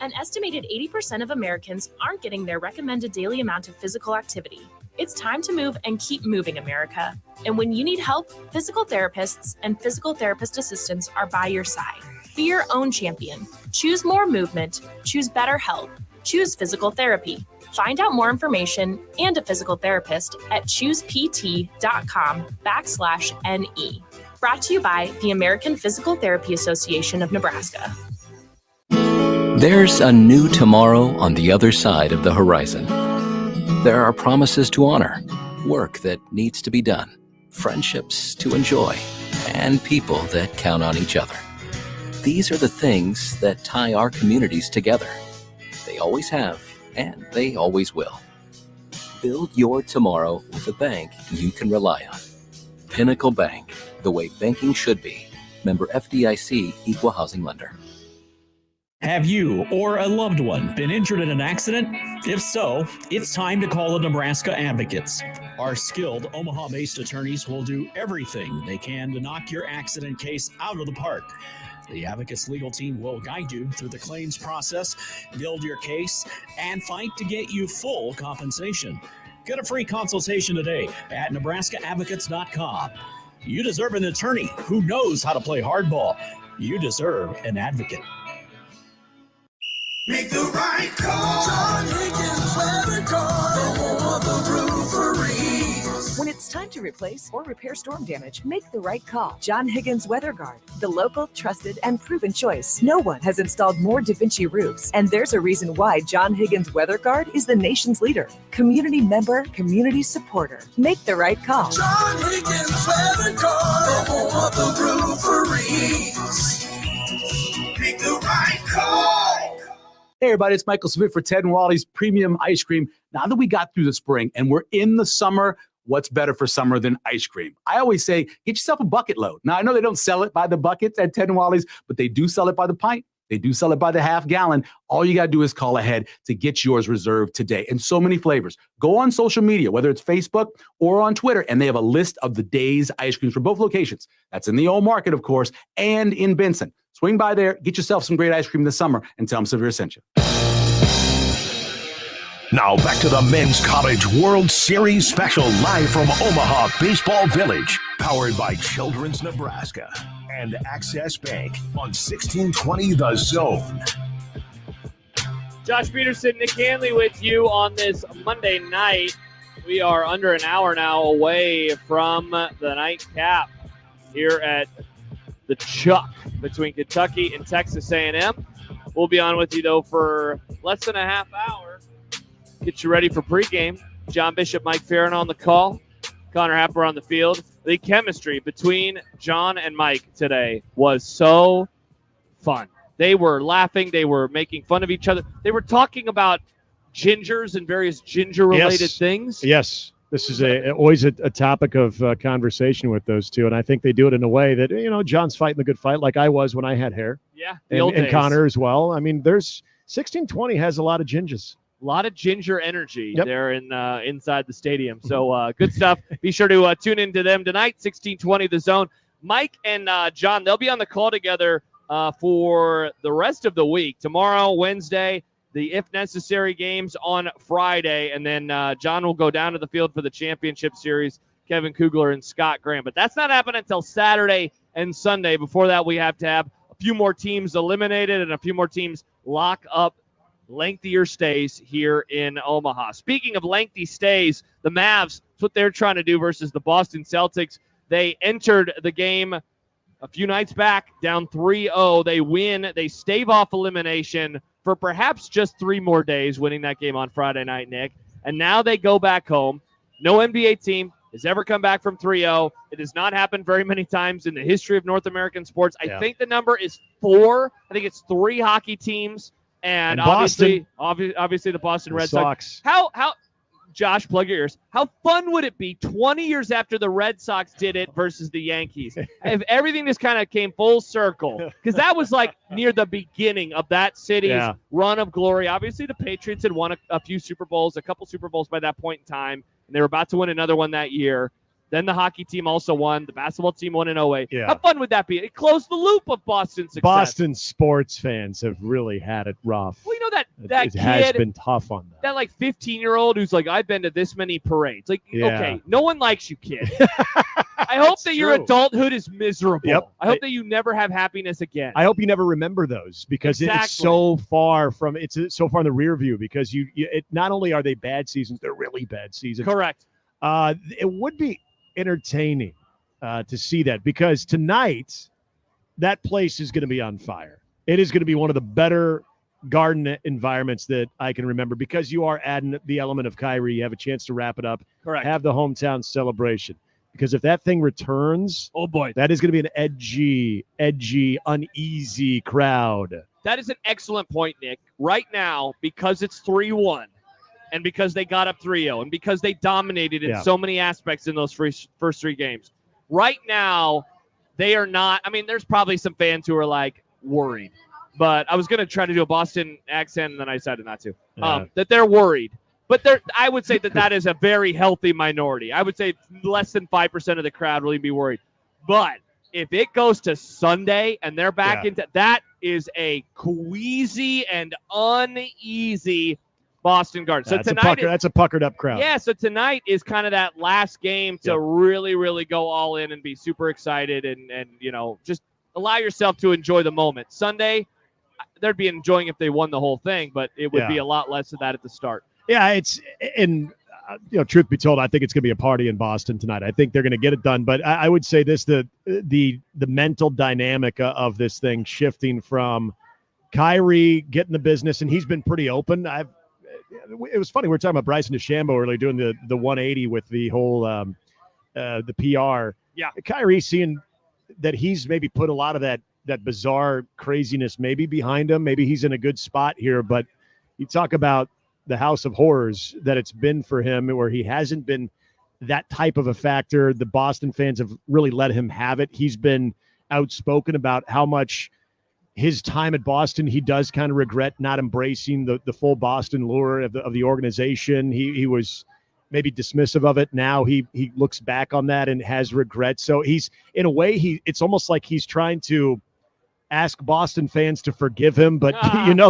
An estimated 80% of Americans aren't getting their recommended daily amount of physical activity. It's time to move and keep moving, America. And when you need help, physical therapists and physical therapist assistants are by your side. Be your own champion. Choose more movement. Choose better health. Choose physical therapy. Find out more information and a physical therapist at choosept.com/NE. Brought to you by the American Physical Therapy Association of Nebraska. There's a new tomorrow on the other side of the horizon. There are promises to honor, work that needs to be done, friendships to enjoy, and people that count on each other. These are the things that tie our communities together. They always have, and they always will. Build your tomorrow with a bank you can rely on. Pinnacle Bank, the way banking should be. Member FDIC, Equal Housing Lender. Have you or a loved one been injured in an accident? If so, it's time to call the Nebraska Advocates. Our skilled Omaha-based attorneys will do everything they can to knock your accident case out of the park. The Advocates legal team will guide you through the claims process, build your case, and fight to get you full compensation. Get a free consultation today at nebraskaadvocates.com. You deserve an attorney who knows how to play hardball. You deserve an advocate. Make the right call. John Higgins Weather Guard, the home of the roofery. When it's time to replace or repair storm damage, make the right call. John Higgins Weather Guard, the local, trusted, and proven choice. No one has installed more DaVinci roofs, and there's a reason why John Higgins Weather Guard is the nation's leader. Community member, community supporter. Make the right call. John Higgins Weather Guard, the home of the roofery. Make the right call. Hey, everybody, it's Michael Smith for Ted and Wally's Premium Ice Cream. Now that we got through the spring and we're in the summer, what's better for summer than ice cream? I always say, get yourself a bucket load. Now, I know they don't sell it by the buckets at Ted and Wally's, but they do sell it by the pint. They do sell it by the half gallon. All you got to do is call ahead to get yours reserved today. And so many flavors. Go on social media, whether it's Facebook or on Twitter, and they have a list of the day's ice creams for both locations. That's in the old market, of course, and in Benson. Swing by there, get yourself some great ice cream this summer, and tell them Severe sent you. Now back to the Men's College World Series special live from Omaha Baseball Village. Powered by Children's Nebraska and Access Bank on 1620 The Zone. Josh Peterson, Nick Handley with you on this Monday night. We are under an hour now away from the nightcap here at the Chuck between Kentucky and Texas A&M. We'll be on with you, though, for less than a half hour. Get you ready for pregame. John Bishop, Mike Farron on the call. Connor Happer on the field. The chemistry between John and Mike today was so fun. They were laughing. They were making fun of each other. They were talking about gingers and various ginger-related things. Yes. This is always a topic of conversation with those two, and I think they do it in a way that, John's fighting the good fight like I was when I had hair. Yeah, and Connor as well. I mean, there's 1620 has a lot of gingers. A lot of ginger energy there in inside the stadium. So good stuff. Be sure to tune into them tonight, 1620 The Zone. Mike and John, they'll be on the call together for the rest of the week. Tomorrow, Wednesday, the if necessary games on Friday. And then John will go down to the field for the championship series, Kevin Kugler and Scott Graham. But that's not happening until Saturday and Sunday. Before that, we have to have a few more teams eliminated and a few more teams lock up lengthier stays here in Omaha. Speaking of lengthy stays, the Mavs, that's what they're trying to do versus the Boston Celtics. They entered the game a few nights back down 3-0. They win. They stave off elimination for perhaps just 3 more days, winning that game on Friday night, Nick. And now they go back home. No NBA team has ever come back from 3-0. It has not happened very many times in the history of North American sports. I think the number is 4. I think it's 3 hockey teams. And obviously the Boston Red Sox. How, Josh, plug your ears. How fun would it be 20 years after the Red Sox did it versus the Yankees? If everything just kind of came full circle, because that was like near the beginning of that city's run of glory. Obviously, the Patriots had won a few Super Bowls, a couple Super Bowls by that point in time, and they were about to win another one that year. Then the hockey team also won. The basketball team won in 08. How fun would that be? It closed the loop of Boston's success. Boston sports fans have really had it rough. Well, that it kid has been tough on them. That 15-year-old who's like, I've been to this many parades. Okay, no one likes you, kid. I hope that your adulthood is miserable. Yep. I hope that you never have happiness again. I hope you never remember those because it's so far so far in the rear view because it not only are they bad seasons, they're really bad seasons. Correct. It would be entertaining to see that because tonight that place is going to be on fire. It is going to be one of the better Garden environments that I can remember because you are adding the element of Kyrie. You have a chance to wrap it up. Correct. Have the hometown celebration because if that thing returns, oh boy, that is going to be an edgy, uneasy crowd. That is an excellent point, Nick. Right now, because it's 3-1 and because they got up 3-0 and because they dominated in so many aspects in those first 3 games, right now they are not. I mean, there's probably some fans who are like worried. But I was going to try to do a Boston accent, and then I decided not to. That they're worried. But I would say that is a very healthy minority. I would say less than 5% of the crowd will even be worried. But if it goes to Sunday and they're back into that is a queasy and uneasy Boston Garden. So that's a puckered up crowd. Yeah, so tonight is kind of that last game to really, really go all in and be super excited and just allow yourself to enjoy the moment. Sunday, they'd be enjoying if they won the whole thing, but it would be a lot less of that at the start. Yeah, truth be told, I think it's going to be a party in Boston tonight. I think they're going to get it done, but I would say this, the mental dynamic of this thing shifting from Kyrie getting the business, and he's been pretty open. It was funny. We were talking about Bryson DeChambeau earlier doing the 180 with the whole the PR. Yeah. Kyrie seeing that he's maybe put a lot of that bizarre craziness maybe behind him. Maybe he's in a good spot here, but you talk about the house of horrors that it's been for him where he hasn't been that type of a factor. The Boston fans have really let him have it. He's been outspoken about how much his time at Boston, he does kind of regret not embracing the full Boston lure of the organization. He was maybe dismissive of it. Now he looks back on that and has regret. So he's, in a way, it's almost like he's trying to ask Boston fans to forgive him, but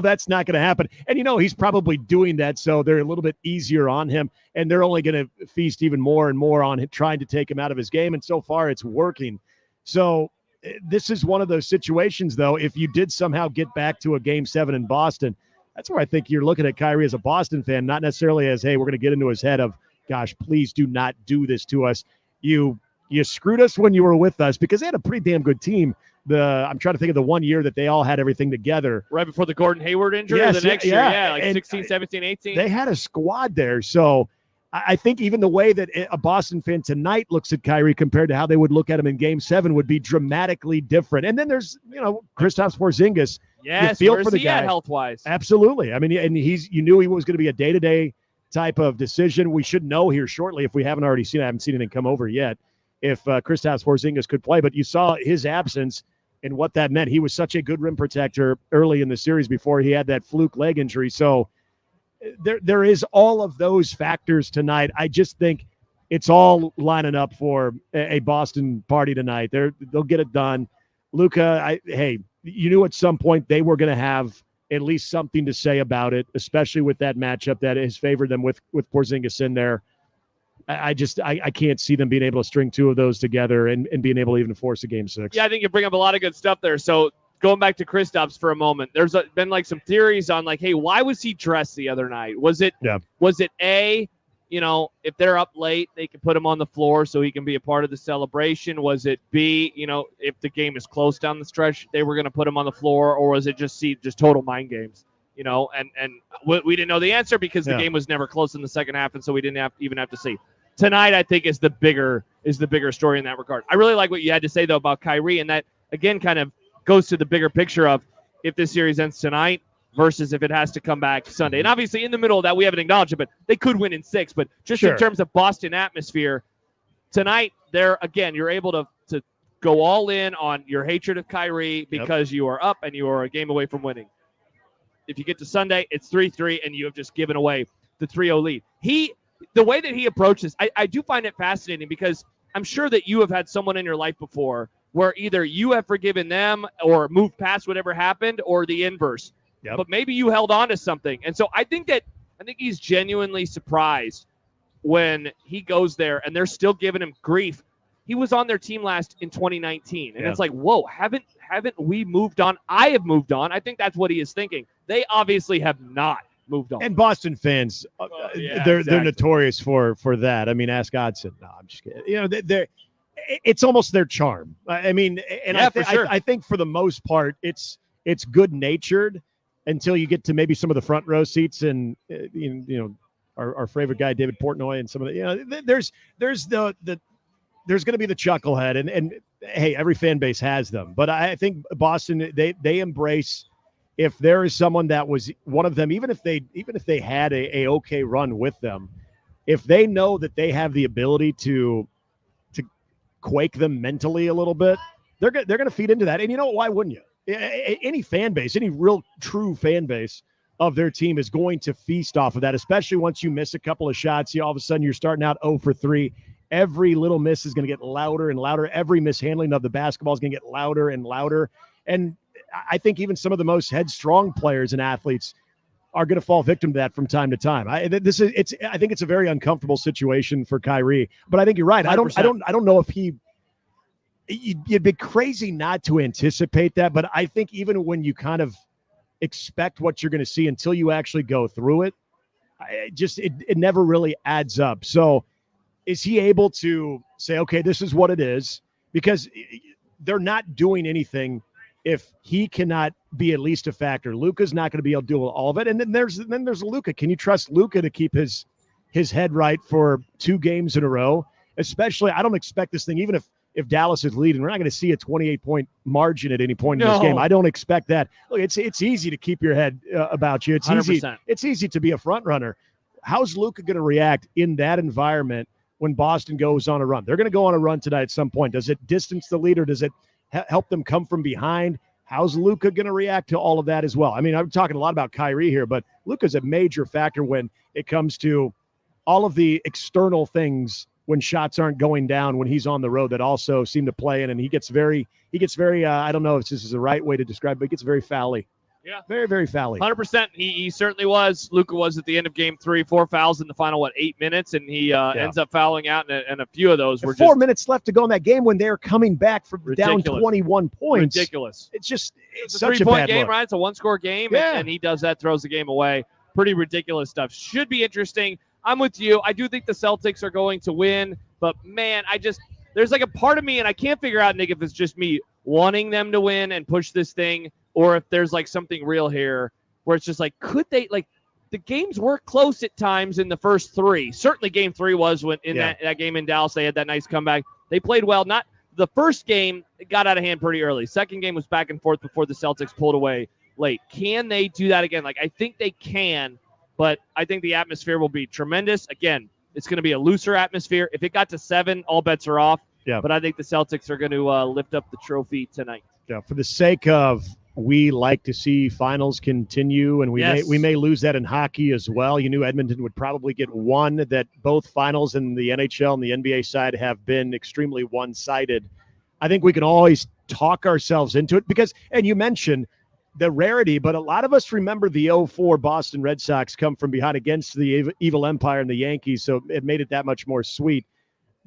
that's not going to happen. And he's probably doing that, so they're a little bit easier on him, and they're only going to feast even more and more on him, trying to take him out of his game. And so far, it's working. So this is one of those situations, though. If you did somehow get back to a Game 7 in Boston, that's where I think you're looking at Kyrie as a Boston fan, not necessarily as, hey, we're going to get into his head of, gosh, please do not do this to us. You screwed us when you were with us, because they had a pretty damn good team. I'm trying to think of the one year that they all had everything together. Right before the Gordon Hayward injury, yes, the next year, like and 16, 17, 18. They had a squad there. So I think even the way that a Boston fan tonight looks at Kyrie compared to how they would look at him in Game 7 would be dramatically different. And then there's, Kristaps Porzingis. Yes, you feel where's for the he guy at health-wise? Absolutely. I mean, and you knew he was going to be a day-to-day type of decision. We should know here shortly, if we haven't already seen it. I haven't seen anything come over yet, if Kristaps Porzingis could play. But you saw his absence and what that meant. He was such a good rim protector early in the series before he had that fluke leg injury. So there is all of those factors tonight. I just think it's all lining up for a Boston party tonight. They'll get it done. Luka, you knew at some point they were going to have at least something to say about it, especially with that matchup that has favored them with Porzingis in there. I can't see them being able to string two of those together and being able to even force a Game 6. Yeah, I think you bring up a lot of good stuff there. So going back to Kristaps for a moment, there's been like some theories on like, hey, why was he dressed the other night? Was it A, if they're up late, they can put him on the floor so he can be a part of the celebration? Was it B, if the game is close down the stretch, they were going to put him on the floor? Or was it just total mind games? And we didn't know the answer because the game was never close in the second half, and so we didn't even have to see. Tonight, I think, is the bigger story in that regard. I really like what you had to say, though, about Kyrie, and that, again, kind of goes to the bigger picture of if this series ends tonight versus if it has to come back Sunday. And obviously, in the middle of that, we haven't acknowledged it, but they could win in 6. But just in terms of Boston atmosphere, tonight, you're able to go all in on your hatred of Kyrie because you are up and you are a game away from winning. If you get to Sunday, it's 3-3, and you have just given away the 3-0 lead. The way that he approaches, I do find it fascinating, because I'm sure that you have had someone in your life before where either you have forgiven them or moved past whatever happened, or the inverse. Yep. But maybe you held on to something. And so I think he's genuinely surprised when he goes there and they're still giving him grief. He was on their team last in 2019. And it's like, whoa, haven't we moved on? I have moved on. I think that's what he is thinking. They obviously have not moved on. And Boston fans, they're notorious for that. I mean, ask Godson. No, I'm just kidding. It's almost their charm. I mean, and I think for the most part, it's good natured until you get to maybe some of the front row seats and our favorite guy David Portnoy and some of the there's going to be the chucklehead and hey, every fan base has them, but I think Boston they embrace. If there is someone that was one of them, even if they had a okay run with them, if they know that they have the ability to quake them mentally a little bit, they're going to feed into that. And why wouldn't you? Any fan base, any real true fan base of their team is going to feast off of that, especially once you miss a couple of shots. All of a sudden you're starting out 0 for 3. Every little miss is going to get louder and louder. Every mishandling of the basketball is going to get louder and louder. And I think even some of the most headstrong players and athletes are going to fall victim to that from time to time. I think it's a very uncomfortable situation for Kyrie, but I think you're right. 100%. I don't know if you'd be crazy not to anticipate that, but I think even when you kind of expect what you're going to see until you actually go through it, it never really adds up. So is he able to say, okay, this is what it is? Because they're not doing anything if he cannot be at least a factor. Luka's not going to be able to do all of it. And then there's Luka. Can you trust Luka to keep his head right for 2 games in a row? Especially, I don't expect this thing, even if Dallas is leading, we're not going to see a 28-point margin at any point in this game. I don't expect that. Look, it's easy to keep your head about you. It's 100%. It's easy to be a front runner. How's Luka going to react in that environment when Boston goes on a run? They're going to go on a run tonight at some point. Does it distance the lead, or does it help them come from behind? How's Luka going to react to all of that as well? I mean, I'm talking a lot about Kyrie here, but Luka's a major factor when it comes to all of the external things when shots aren't going down when he's on the road that also seem to play in, and he gets very I don't know if this is the right way to describe it, but he gets very foul-y. Yeah. Very, very foul-y. 100%. He certainly was. Luka was at the end of game 3, 4 fouls in the final, 8 minutes, and he ends up fouling out, and a few of those were 4 just minutes left to go in that game when they're coming back from down ridiculous. 21 points. Ridiculous. It's just It's a such a 3-point bad game, look. right? It's a one-score game, Yeah. and he does that, throws the game away. Pretty ridiculous stuff. Should be interesting. I'm with you. I do think the Celtics are going to win, but, man, there's like a part of me, and I can't figure out, Nick, if it's just me wanting them to win and push this thing, or if there's like something real here where it's just like, could they, like, the games were close at times in the first 3. Certainly game 3 was when in that game in Dallas, they had that nice comeback. They played well. Not the first game, it got out of hand pretty early. Second game was back and forth before the Celtics pulled away late. Can they do that again? Like, I think they can, but I think the atmosphere will be tremendous. Again, it's going to be a looser atmosphere. If it got to 7, all bets are off. Yeah. But I think the Celtics are going to lift up the trophy tonight. Yeah, for the sake of we like to see finals continue, and we may lose that in hockey as well. You knew Edmonton would probably get one, that both finals in the NHL and the NBA side have been extremely one-sided. I think we can always talk ourselves into it because, and you mentioned the rarity, but a lot of us remember the 2004 Boston Red Sox come from behind against the evil empire and the Yankees, so it made it that much more sweet.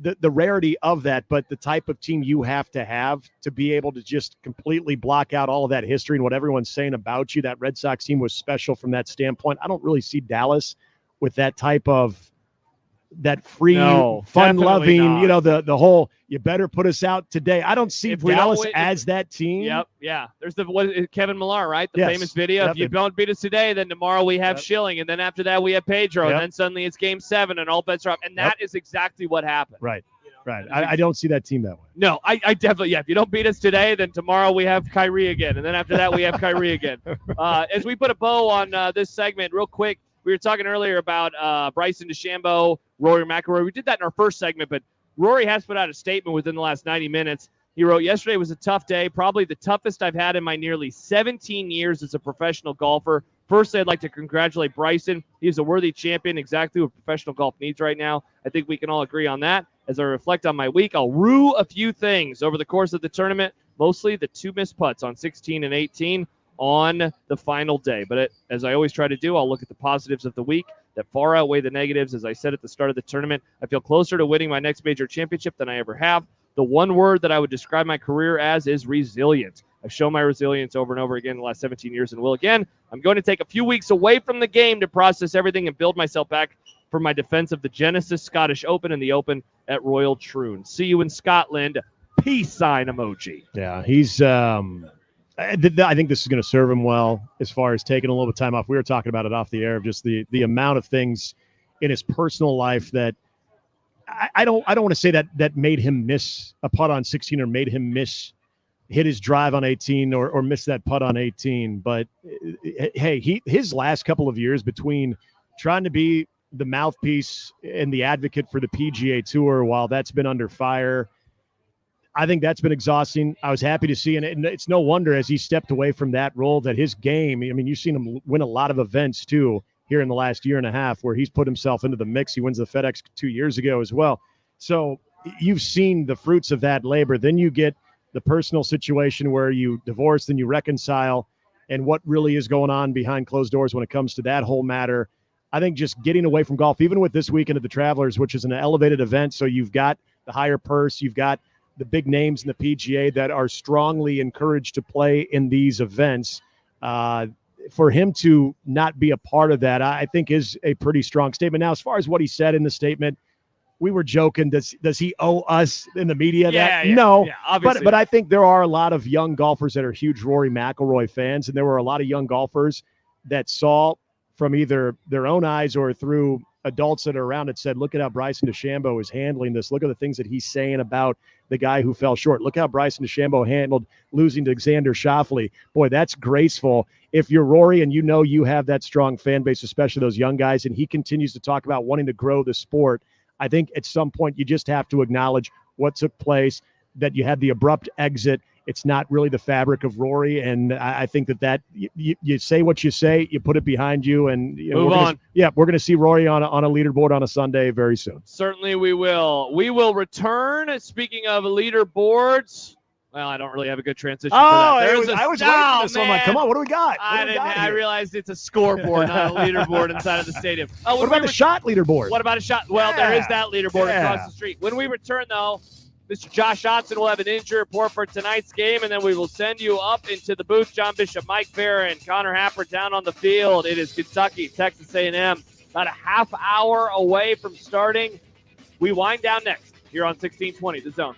The rarity of that, but the type of team you have to be able to just completely block out all of that history and what everyone's saying about you. That Red Sox team was special from that standpoint. I don't really see Dallas with that type of that free, fun-loving, you know, the whole you better put us out today. I don't see Dallas as that team. Yep, yeah. There's Kevin Millar, right? The Yes. famous video. Yep. If you don't beat us today, then tomorrow we have Schilling, and then after that we have Pedro, Yep. and then suddenly it's game 7, and all bets are up. And that is exactly what happened. Right, right. I don't see that team that way. No, I definitely, if you don't beat us today, then tomorrow we have Kyrie again, and then after that we have Kyrie again. As we put a bow on this segment, real quick, we were talking earlier about Bryson DeChambeau, Rory McIlroy. We did that in our first segment, but Rory has put out a statement within the last 90 minutes. He wrote, "Yesterday was a tough day, probably the toughest I've had in my nearly 17 years as a professional golfer. First, I'd like to congratulate Bryson. He's a worthy champion, exactly what professional golf needs right now. I think we can all agree on that. As I reflect on my week, I'll rue a few things over the course of the tournament, mostly the 2 missed putts on 16 and 18 on the final day. But as I always try to do, I'll look at the positives of the week that far outweigh the negatives. As I said at the start of the tournament, I feel closer to winning my next major championship than I ever have. The one word that I would describe my career as is resilient. I've shown my resilience over and over again in the last 17 years and will again. I'm going to take a few weeks away from the game to process everything and build myself back for my defense of the Genesis Scottish Open and the Open at Royal Troon. See you in Scotland. Peace sign emoji." Yeah, he's I think this is going to serve him well as far as taking a little bit of time off. We were talking about it off the air of just the amount of things in his personal life that I don't want to say that made him miss a putt on 16 or made him hit his drive on 18 or miss that putt on 18. But hey, his last couple of years between trying to be the mouthpiece and the advocate for the PGA Tour while that's been under fire, I think that's been exhausting. I was happy to see, and it's no wonder as he stepped away from that role that his game, I mean, you've seen him win a lot of events too here in the last year and a half where he's put himself into the mix. He wins the FedEx 2 years ago as well. So you've seen the fruits of that labor. Then you get the personal situation where you divorce, then you reconcile, and what really is going on behind closed doors when it comes to that whole matter. I think just getting away from golf, even with this weekend at the Travelers, which is an elevated event. So you've got the higher purse, you've got the big names in the PGA that are strongly encouraged to play in these events. For him to not be a part of that, I think is a pretty strong statement. Now, as far as what he said in the statement, we were joking. Does he owe us in the media that? No, obviously. But I think there are a lot of young golfers that are huge Rory McIlroy fans, and there were a lot of young golfers that saw from either their own eyes or through adults that are around it said, look at how Bryson DeChambeau is handling this. Look at the things that he's saying about the guy who fell short. Look how Bryson DeChambeau handled losing to Xander Schauffele. Boy, that's graceful. If you're Rory and you know you have that strong fan base, especially those young guys, and he continues to talk about wanting to grow the sport, I think at some point you just have to acknowledge what took place, that you had the abrupt exit, it's not really the fabric of Rory. And I think that you say what you say, you put it behind you, and Move on. We're going to see Rory on a leaderboard on a Sunday very soon. Certainly we will. We will return. Speaking of leaderboards, well, I don't really have a good transition for that. I was waiting for this. So I'm like, come on, what do we got? I realized it's a scoreboard, not a leaderboard inside of the stadium. What about the shot leaderboard? What about a shot? Well, there is that leaderboard across the street. When we return, though, Mr. Josh Otson will have an injury report for tonight's game, and then we will send you up into the booth. John Bishop, Mike Farron, Connor Happer down on the field. It is Kentucky, Texas A&M, about a half hour away from starting. We wind down next here on 1620, The Zone.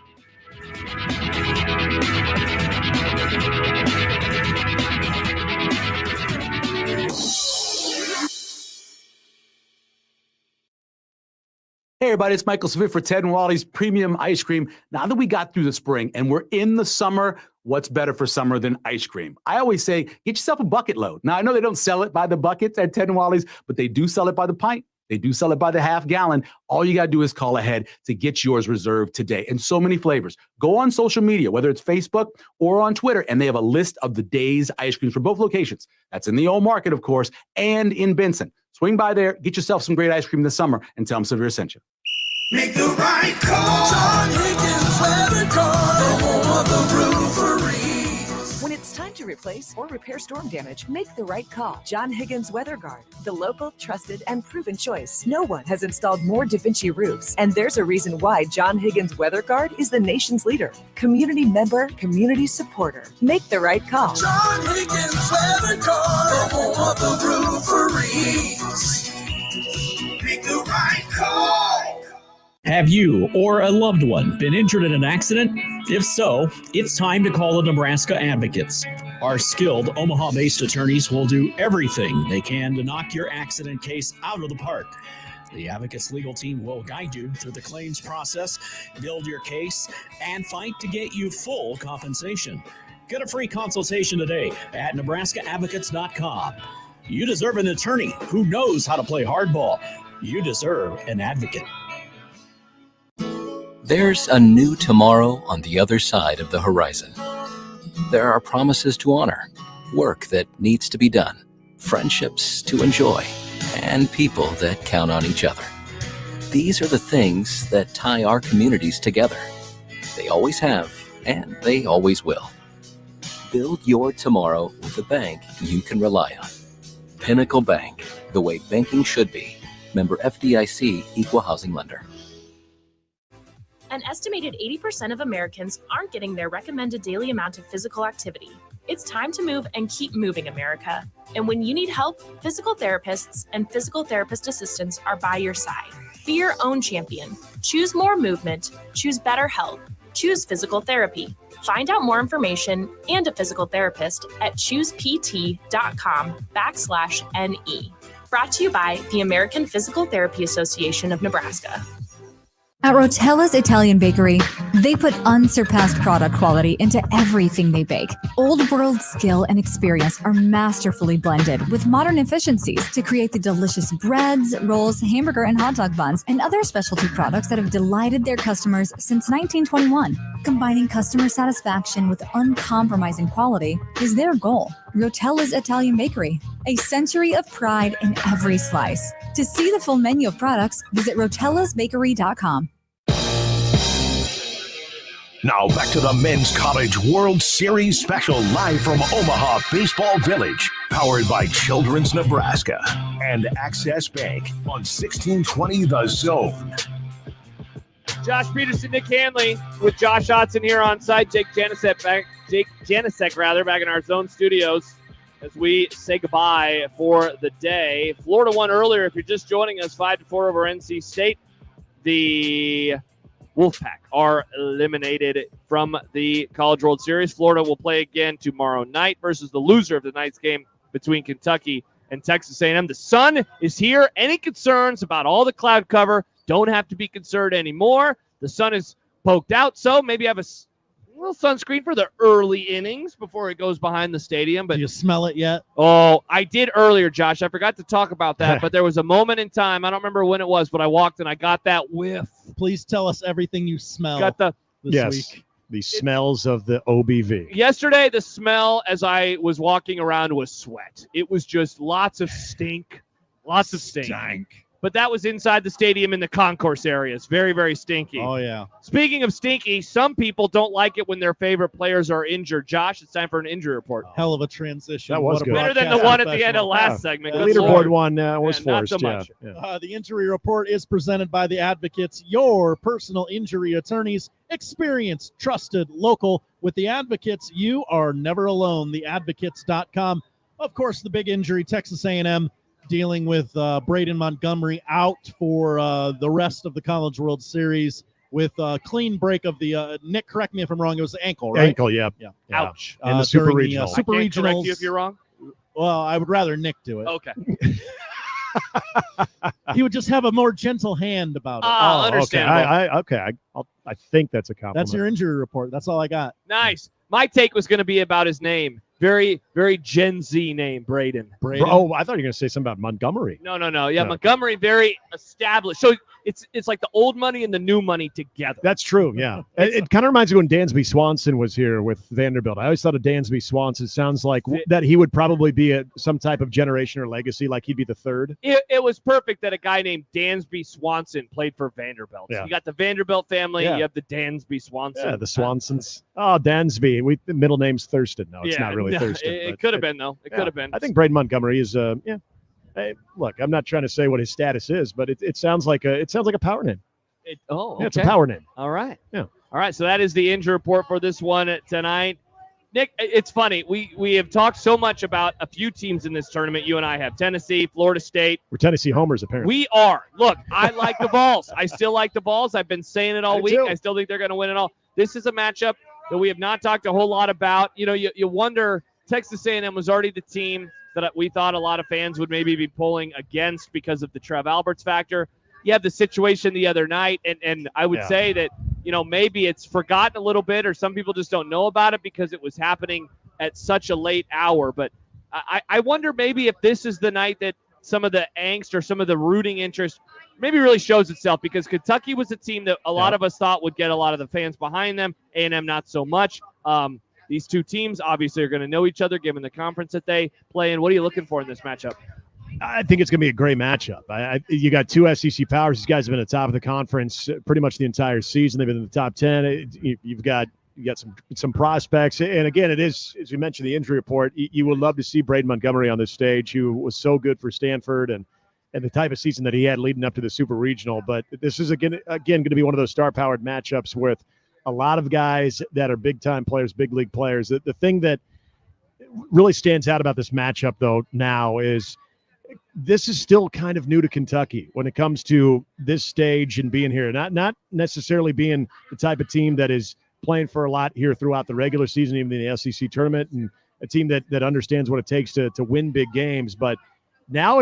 Hey everybody, it's Michael Smith for Ted and Wally's Premium Ice Cream. Now that we got through the spring and we're in the summer, what's better for summer than ice cream? I always say, get yourself a bucket load. Now I know they don't sell it by the buckets at Ted and Wally's, but they do sell it by the pint. They do sell it by the half gallon. All you got to do is call ahead to get yours reserved today. And so many flavors. Go on social media, whether it's Facebook or on Twitter, and they have a list of the day's ice creams for both locations. That's in the old market, of course, and in Benson. Swing by there, get yourself some great ice cream this summer, and tell them Severe sent you. Make the right call. John Higgins Weather Car, the home of the roofery. When it's time to replace or repair storm damage, make the right call. John Higgins Weather Guard, the local, trusted, and proven choice. No one has installed more DaVinci roofs, and there's a reason why John Higgins Weather Guard is the nation's leader. Community member, community supporter. Make the right call. John Higgins Weather Car, the home of the roofery. Make the right call. Have you or a loved one been injured in an accident? If so, it's time to call the Nebraska Advocates. Our skilled Omaha-based attorneys will do everything they can to knock your accident case out of the park. The Advocates legal team will guide you through the claims process, build your case, and fight to get you full compensation. Get a free consultation today at NebraskaAdvocates.com. You deserve an attorney who knows how to play hardball. You deserve an advocate. There's a new tomorrow on the other side of the horizon. There are promises to honor, work that needs to be done, friendships to enjoy, and people that count on each other. These are the things that tie our communities together. They always have, and they always will. Build your tomorrow with a bank you can rely on. Pinnacle Bank, the way banking should be. Member FDIC, Equal Housing Lender. An estimated 80% of Americans aren't getting their recommended daily amount of physical activity. It's time to move and keep moving, America. And when you need help, physical therapists and physical therapist assistants are by your side. Be your own champion. Choose more movement. Choose better health. Choose physical therapy. Find out more information and a physical therapist at choosept.com/NE. Brought to you by the American Physical Therapy Association of Nebraska. At Rotella's Italian Bakery, they put unsurpassed product quality into everything they bake. Old world skill and experience are masterfully blended with modern efficiencies to create the delicious breads, rolls, hamburger and hot dog buns, and other specialty products that have delighted their customers since 1921. Combining customer satisfaction with uncompromising quality is their goal. Rotella's Italian Bakery, a century of pride in every slice. To see the full menu of products, visit rotellasbakery.com. Now back to the Men's College World Series special live from Omaha Baseball Village, powered by Children's Nebraska and Access Bank on 1620 The Zone. Josh Peterson, Nick Handley with Josh Otson here on site. Jake Janicek back in our Zone studios as we say goodbye for the day. Florida won earlier. If you're just joining us, 5-4 over NC State. The Wolfpack are eliminated from the College World Series. Florida will play again tomorrow night versus the loser of the night's game between Kentucky and Texas A&M. The sun is here. Any concerns about all the cloud cover don't have to be concerned anymore. The sun is poked out, so maybe have a little sunscreen for the early innings before it goes behind the stadium. But do you smell it yet? Oh, I did earlier, Josh. I forgot to talk about that, but there was a moment in time. I don't remember when it was, but I walked and I got that whiff. Please tell us everything you smell Got the this week. The smells of the OBV. Yesterday, the smell as I was walking around was sweat. It was just lots of stink. Lots of stink. But that was inside the stadium in the concourse areas. Very, very stinky. Oh, yeah. Speaking of stinky, some people don't like it when their favorite players are injured. Josh, it's time for an injury report. Hell of a transition. That was What a good. Better than the broadcast one at the end of professional. last segment. The Good leaderboard Lord. one was Yeah, not forced. so much. Yeah. The injury report is presented by the Advocates, your personal injury attorneys. Experienced, trusted, local. With the Advocates, you are never alone. Theadvocates.com. Of course, the big injury, Texas A&M dealing with Braden Montgomery out for the rest of the College World Series with a clean break of the Nick, correct me if I'm wrong, it was the ankle, right? Ankle, yeah. Ouch. And the Super during Regional. Super I can't correct Regionals. you if you're wrong. Well, I would rather Nick do it. Okay. He would just have a more gentle hand about it. Understandable. Okay. I think that's a compliment. That's your injury report. That's all I got. Nice. My take was going to be about his name. Very, very Gen Z name, Braden. Oh, I thought you were going to say something about Montgomery. No. Yeah, Montgomery, very established. So it's like the old money and the new money together. That's true, yeah. It kind of reminds me when Dansby Swanson was here with Vanderbilt. I always thought of Dansby Swanson. Sounds like that he would probably be some type of generation or legacy, like he'd be the third. It was perfect that a guy named Dansby Swanson played for Vanderbilt. Yeah. You got the Vanderbilt family. Yeah. You have the Dansby Swanson. Yeah, the Swansons. Dansby. The middle name's Thurston. No, it's not really Thurston. It could have been, though. It could have been. I think Braden Montgomery is, Hey, look, I'm not trying to say what his status is, but it sounds like a power name. Okay. It's a power name. All right. Yeah. All right. So that is the injury report for this one tonight. Nick, it's funny. We have talked so much about a few teams in this tournament. You and I have Tennessee, Florida State. We're Tennessee homers, apparently. We are. Look, I like the Vols. I still like the Vols. I've been saying it all week. too. I still think they're going to win it all. This is a matchup that we have not talked a whole lot about. You know, you wonder, Texas A&M was already the team that we thought a lot of fans would maybe be pulling against because of the Trev Alberts factor. You have the situation the other night, and I would say that, maybe it's forgotten a little bit, or some people just don't know about it because it was happening at such a late hour. But I wonder maybe if this is the night that some of the angst or some of the rooting interest maybe really shows itself, because Kentucky was a team that a lot of us thought would get a lot of the fans behind them. A&M not so much. These two teams obviously are going to know each other given the conference that they play in. What are you looking for in this matchup? I think it's going to be a great matchup. You got two SEC powers. These guys have been at the top of the conference pretty much the entire season. They've been in the top 10. You've got some prospects. And again, it is, as you mentioned, the injury report. You would love to see Braden Montgomery on this stage, who was so good for Stanford and the type of season that he had leading up to the Super Regional. But this is, again going to be one of those star-powered matchups with a lot of guys that are big-time players, big league players. The thing that really stands out about this matchup, though, now is this is still kind of new to Kentucky when it comes to this stage and being here. Not necessarily being the type of team that is playing for a lot here throughout the regular season, even in the SEC tournament, and a team that understands what it takes to win big games. But now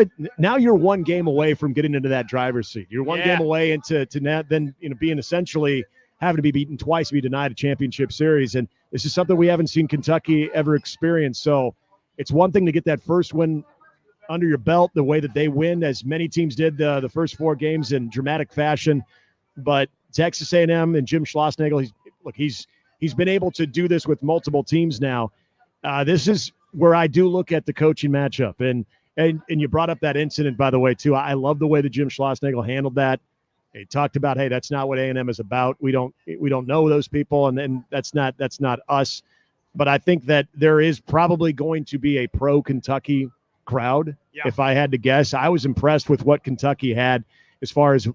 you're one game away from getting into that driver's seat. You're one game away into then being essentially having to be beaten twice to be denied a championship series. And this is something we haven't seen Kentucky ever experience. So it's one thing to get that first win under your belt the way that they win, as many teams did the first four games in dramatic fashion. But Texas A&M and Jim Schlossnagle, he's been able to do this with multiple teams now. This is where I do look at the coaching matchup. And you brought up that incident, by the way, too. I love the way that Jim Schlossnagle handled that. He talked about, hey, that's not what A&M is about. We don't know those people, and then that's not us. But I think that there is probably going to be a pro-Kentucky crowd. Yeah. If I had to guess, I was impressed with what Kentucky had as far as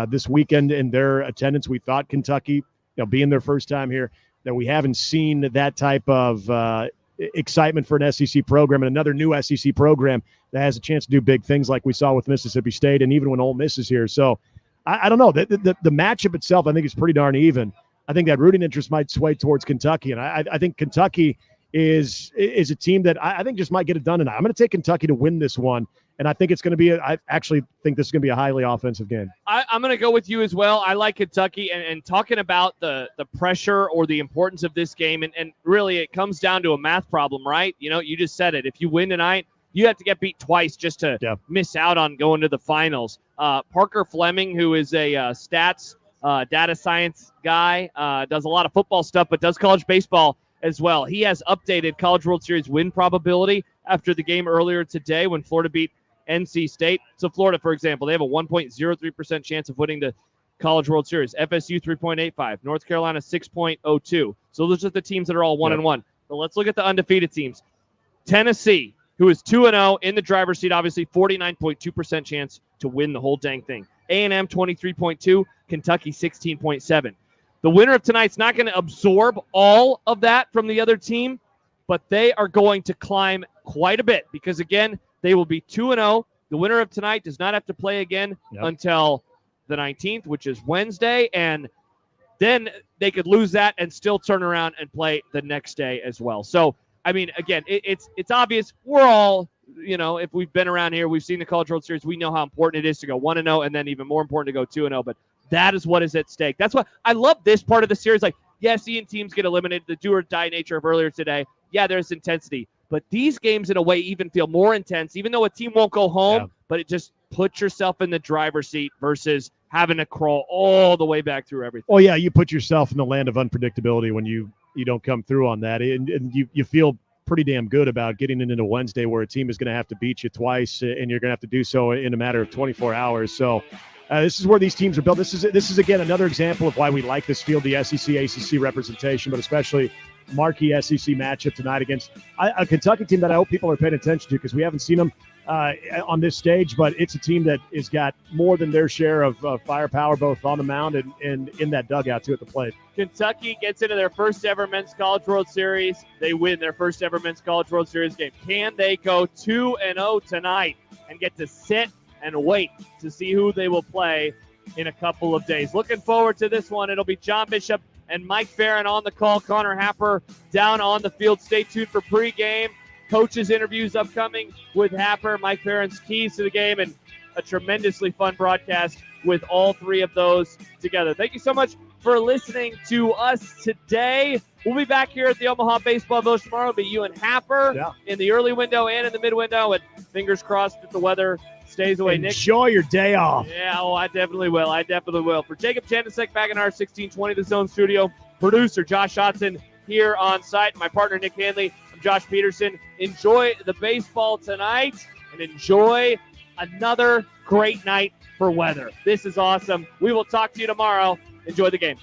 this weekend and their attendance. We thought Kentucky, being their first time here, that we haven't seen that type of excitement for an SEC program and another new SEC program that has a chance to do big things like we saw with Mississippi State and even when Ole Miss is here. So I don't know. The matchup itself, I think, is pretty darn even. I think that rooting interest might sway towards Kentucky, and I think Kentucky is a team that I think just might get it done tonight. I'm going to take Kentucky to win this one, and I think it's going to be I actually think this is going to be a highly offensive game. I'm going to go with you as well. I like Kentucky, and talking about the pressure or the importance of this game, and really it comes down to a math problem, right? You just said it. If you win tonight, you have to get beat twice just to miss out on going to the finals. Parker Fleming, who is a stats data science guy, does a lot of football stuff, but does college baseball as well. He has updated College World Series win probability after the game earlier today when Florida beat NC State. So Florida, for example, they have a 1.03% chance of winning the College World Series. FSU 3.85, North Carolina 6.02. So those are the teams that are all 1-1. But let's look at the undefeated teams. Tennessee, who is 2-0 in the driver's seat, obviously 49.2% chance to win the whole dang thing. A&M 23.2, Kentucky 16.7. The winner of tonight's not going to absorb all of that from the other team, but they are going to climb quite a bit because, again, they will be 2-0. The winner of tonight does not have to play again until the 19th, which is Wednesday, and then they could lose that and still turn around and play the next day as well. So, I mean, again, it's obvious. We're all, if we've been around here, we've seen the College World Series, we know how important it is to go 1-0 and then even more important to go 2-0, but that is what is at stake. That's why I love this part of the series. Like, yes, seeing teams get eliminated, the do-or-die nature of earlier today, yeah, there's intensity. But these games, in a way, even feel more intense, even though a team won't go home, but it just puts yourself in the driver's seat versus having to crawl all the way back through everything. Oh, yeah, you put yourself in the land of unpredictability when you don't come through on that. And you feel pretty damn good about getting into Wednesday where a team is going to have to beat you twice, and you're going to have to do so in a matter of 24 hours. So this is where these teams are built. This is again, another example of why we like this field, the SEC, ACC representation, but especially marquee SEC matchup tonight against a Kentucky team that I hope people are paying attention to because we haven't seen them on this stage, but it's a team that has got more than their share of firepower, both on the mound and in that dugout, too, at the plate. Kentucky gets into their first ever Men's College World Series. They win their first ever Men's College World Series game. Can they go 2-0 tonight and get to sit and wait to see who they will play in a couple of days? Looking forward to this one. It'll be John Bishop and Mike Farron on the call. Connor Happer down on the field. Stay tuned for pregame. Coaches' interviews upcoming with Happer, Mike Farron's keys to the game, and a tremendously fun broadcast with all three of those together. Thank you so much for listening to us today. We'll be back here at the Omaha Baseball Village tomorrow. It'll be you and Happer in the early window and in the mid window, and fingers crossed that the weather stays away. Enjoy your day off. Yeah, I definitely will. For Jacob Janicek back in our 1620 The Zone studio, producer Josh Hudson here on site, my partner Nick Handley, I'm Josh Peterson. Enjoy the baseball tonight and enjoy another great night for weather. This is awesome. We will talk to you tomorrow. Enjoy the game.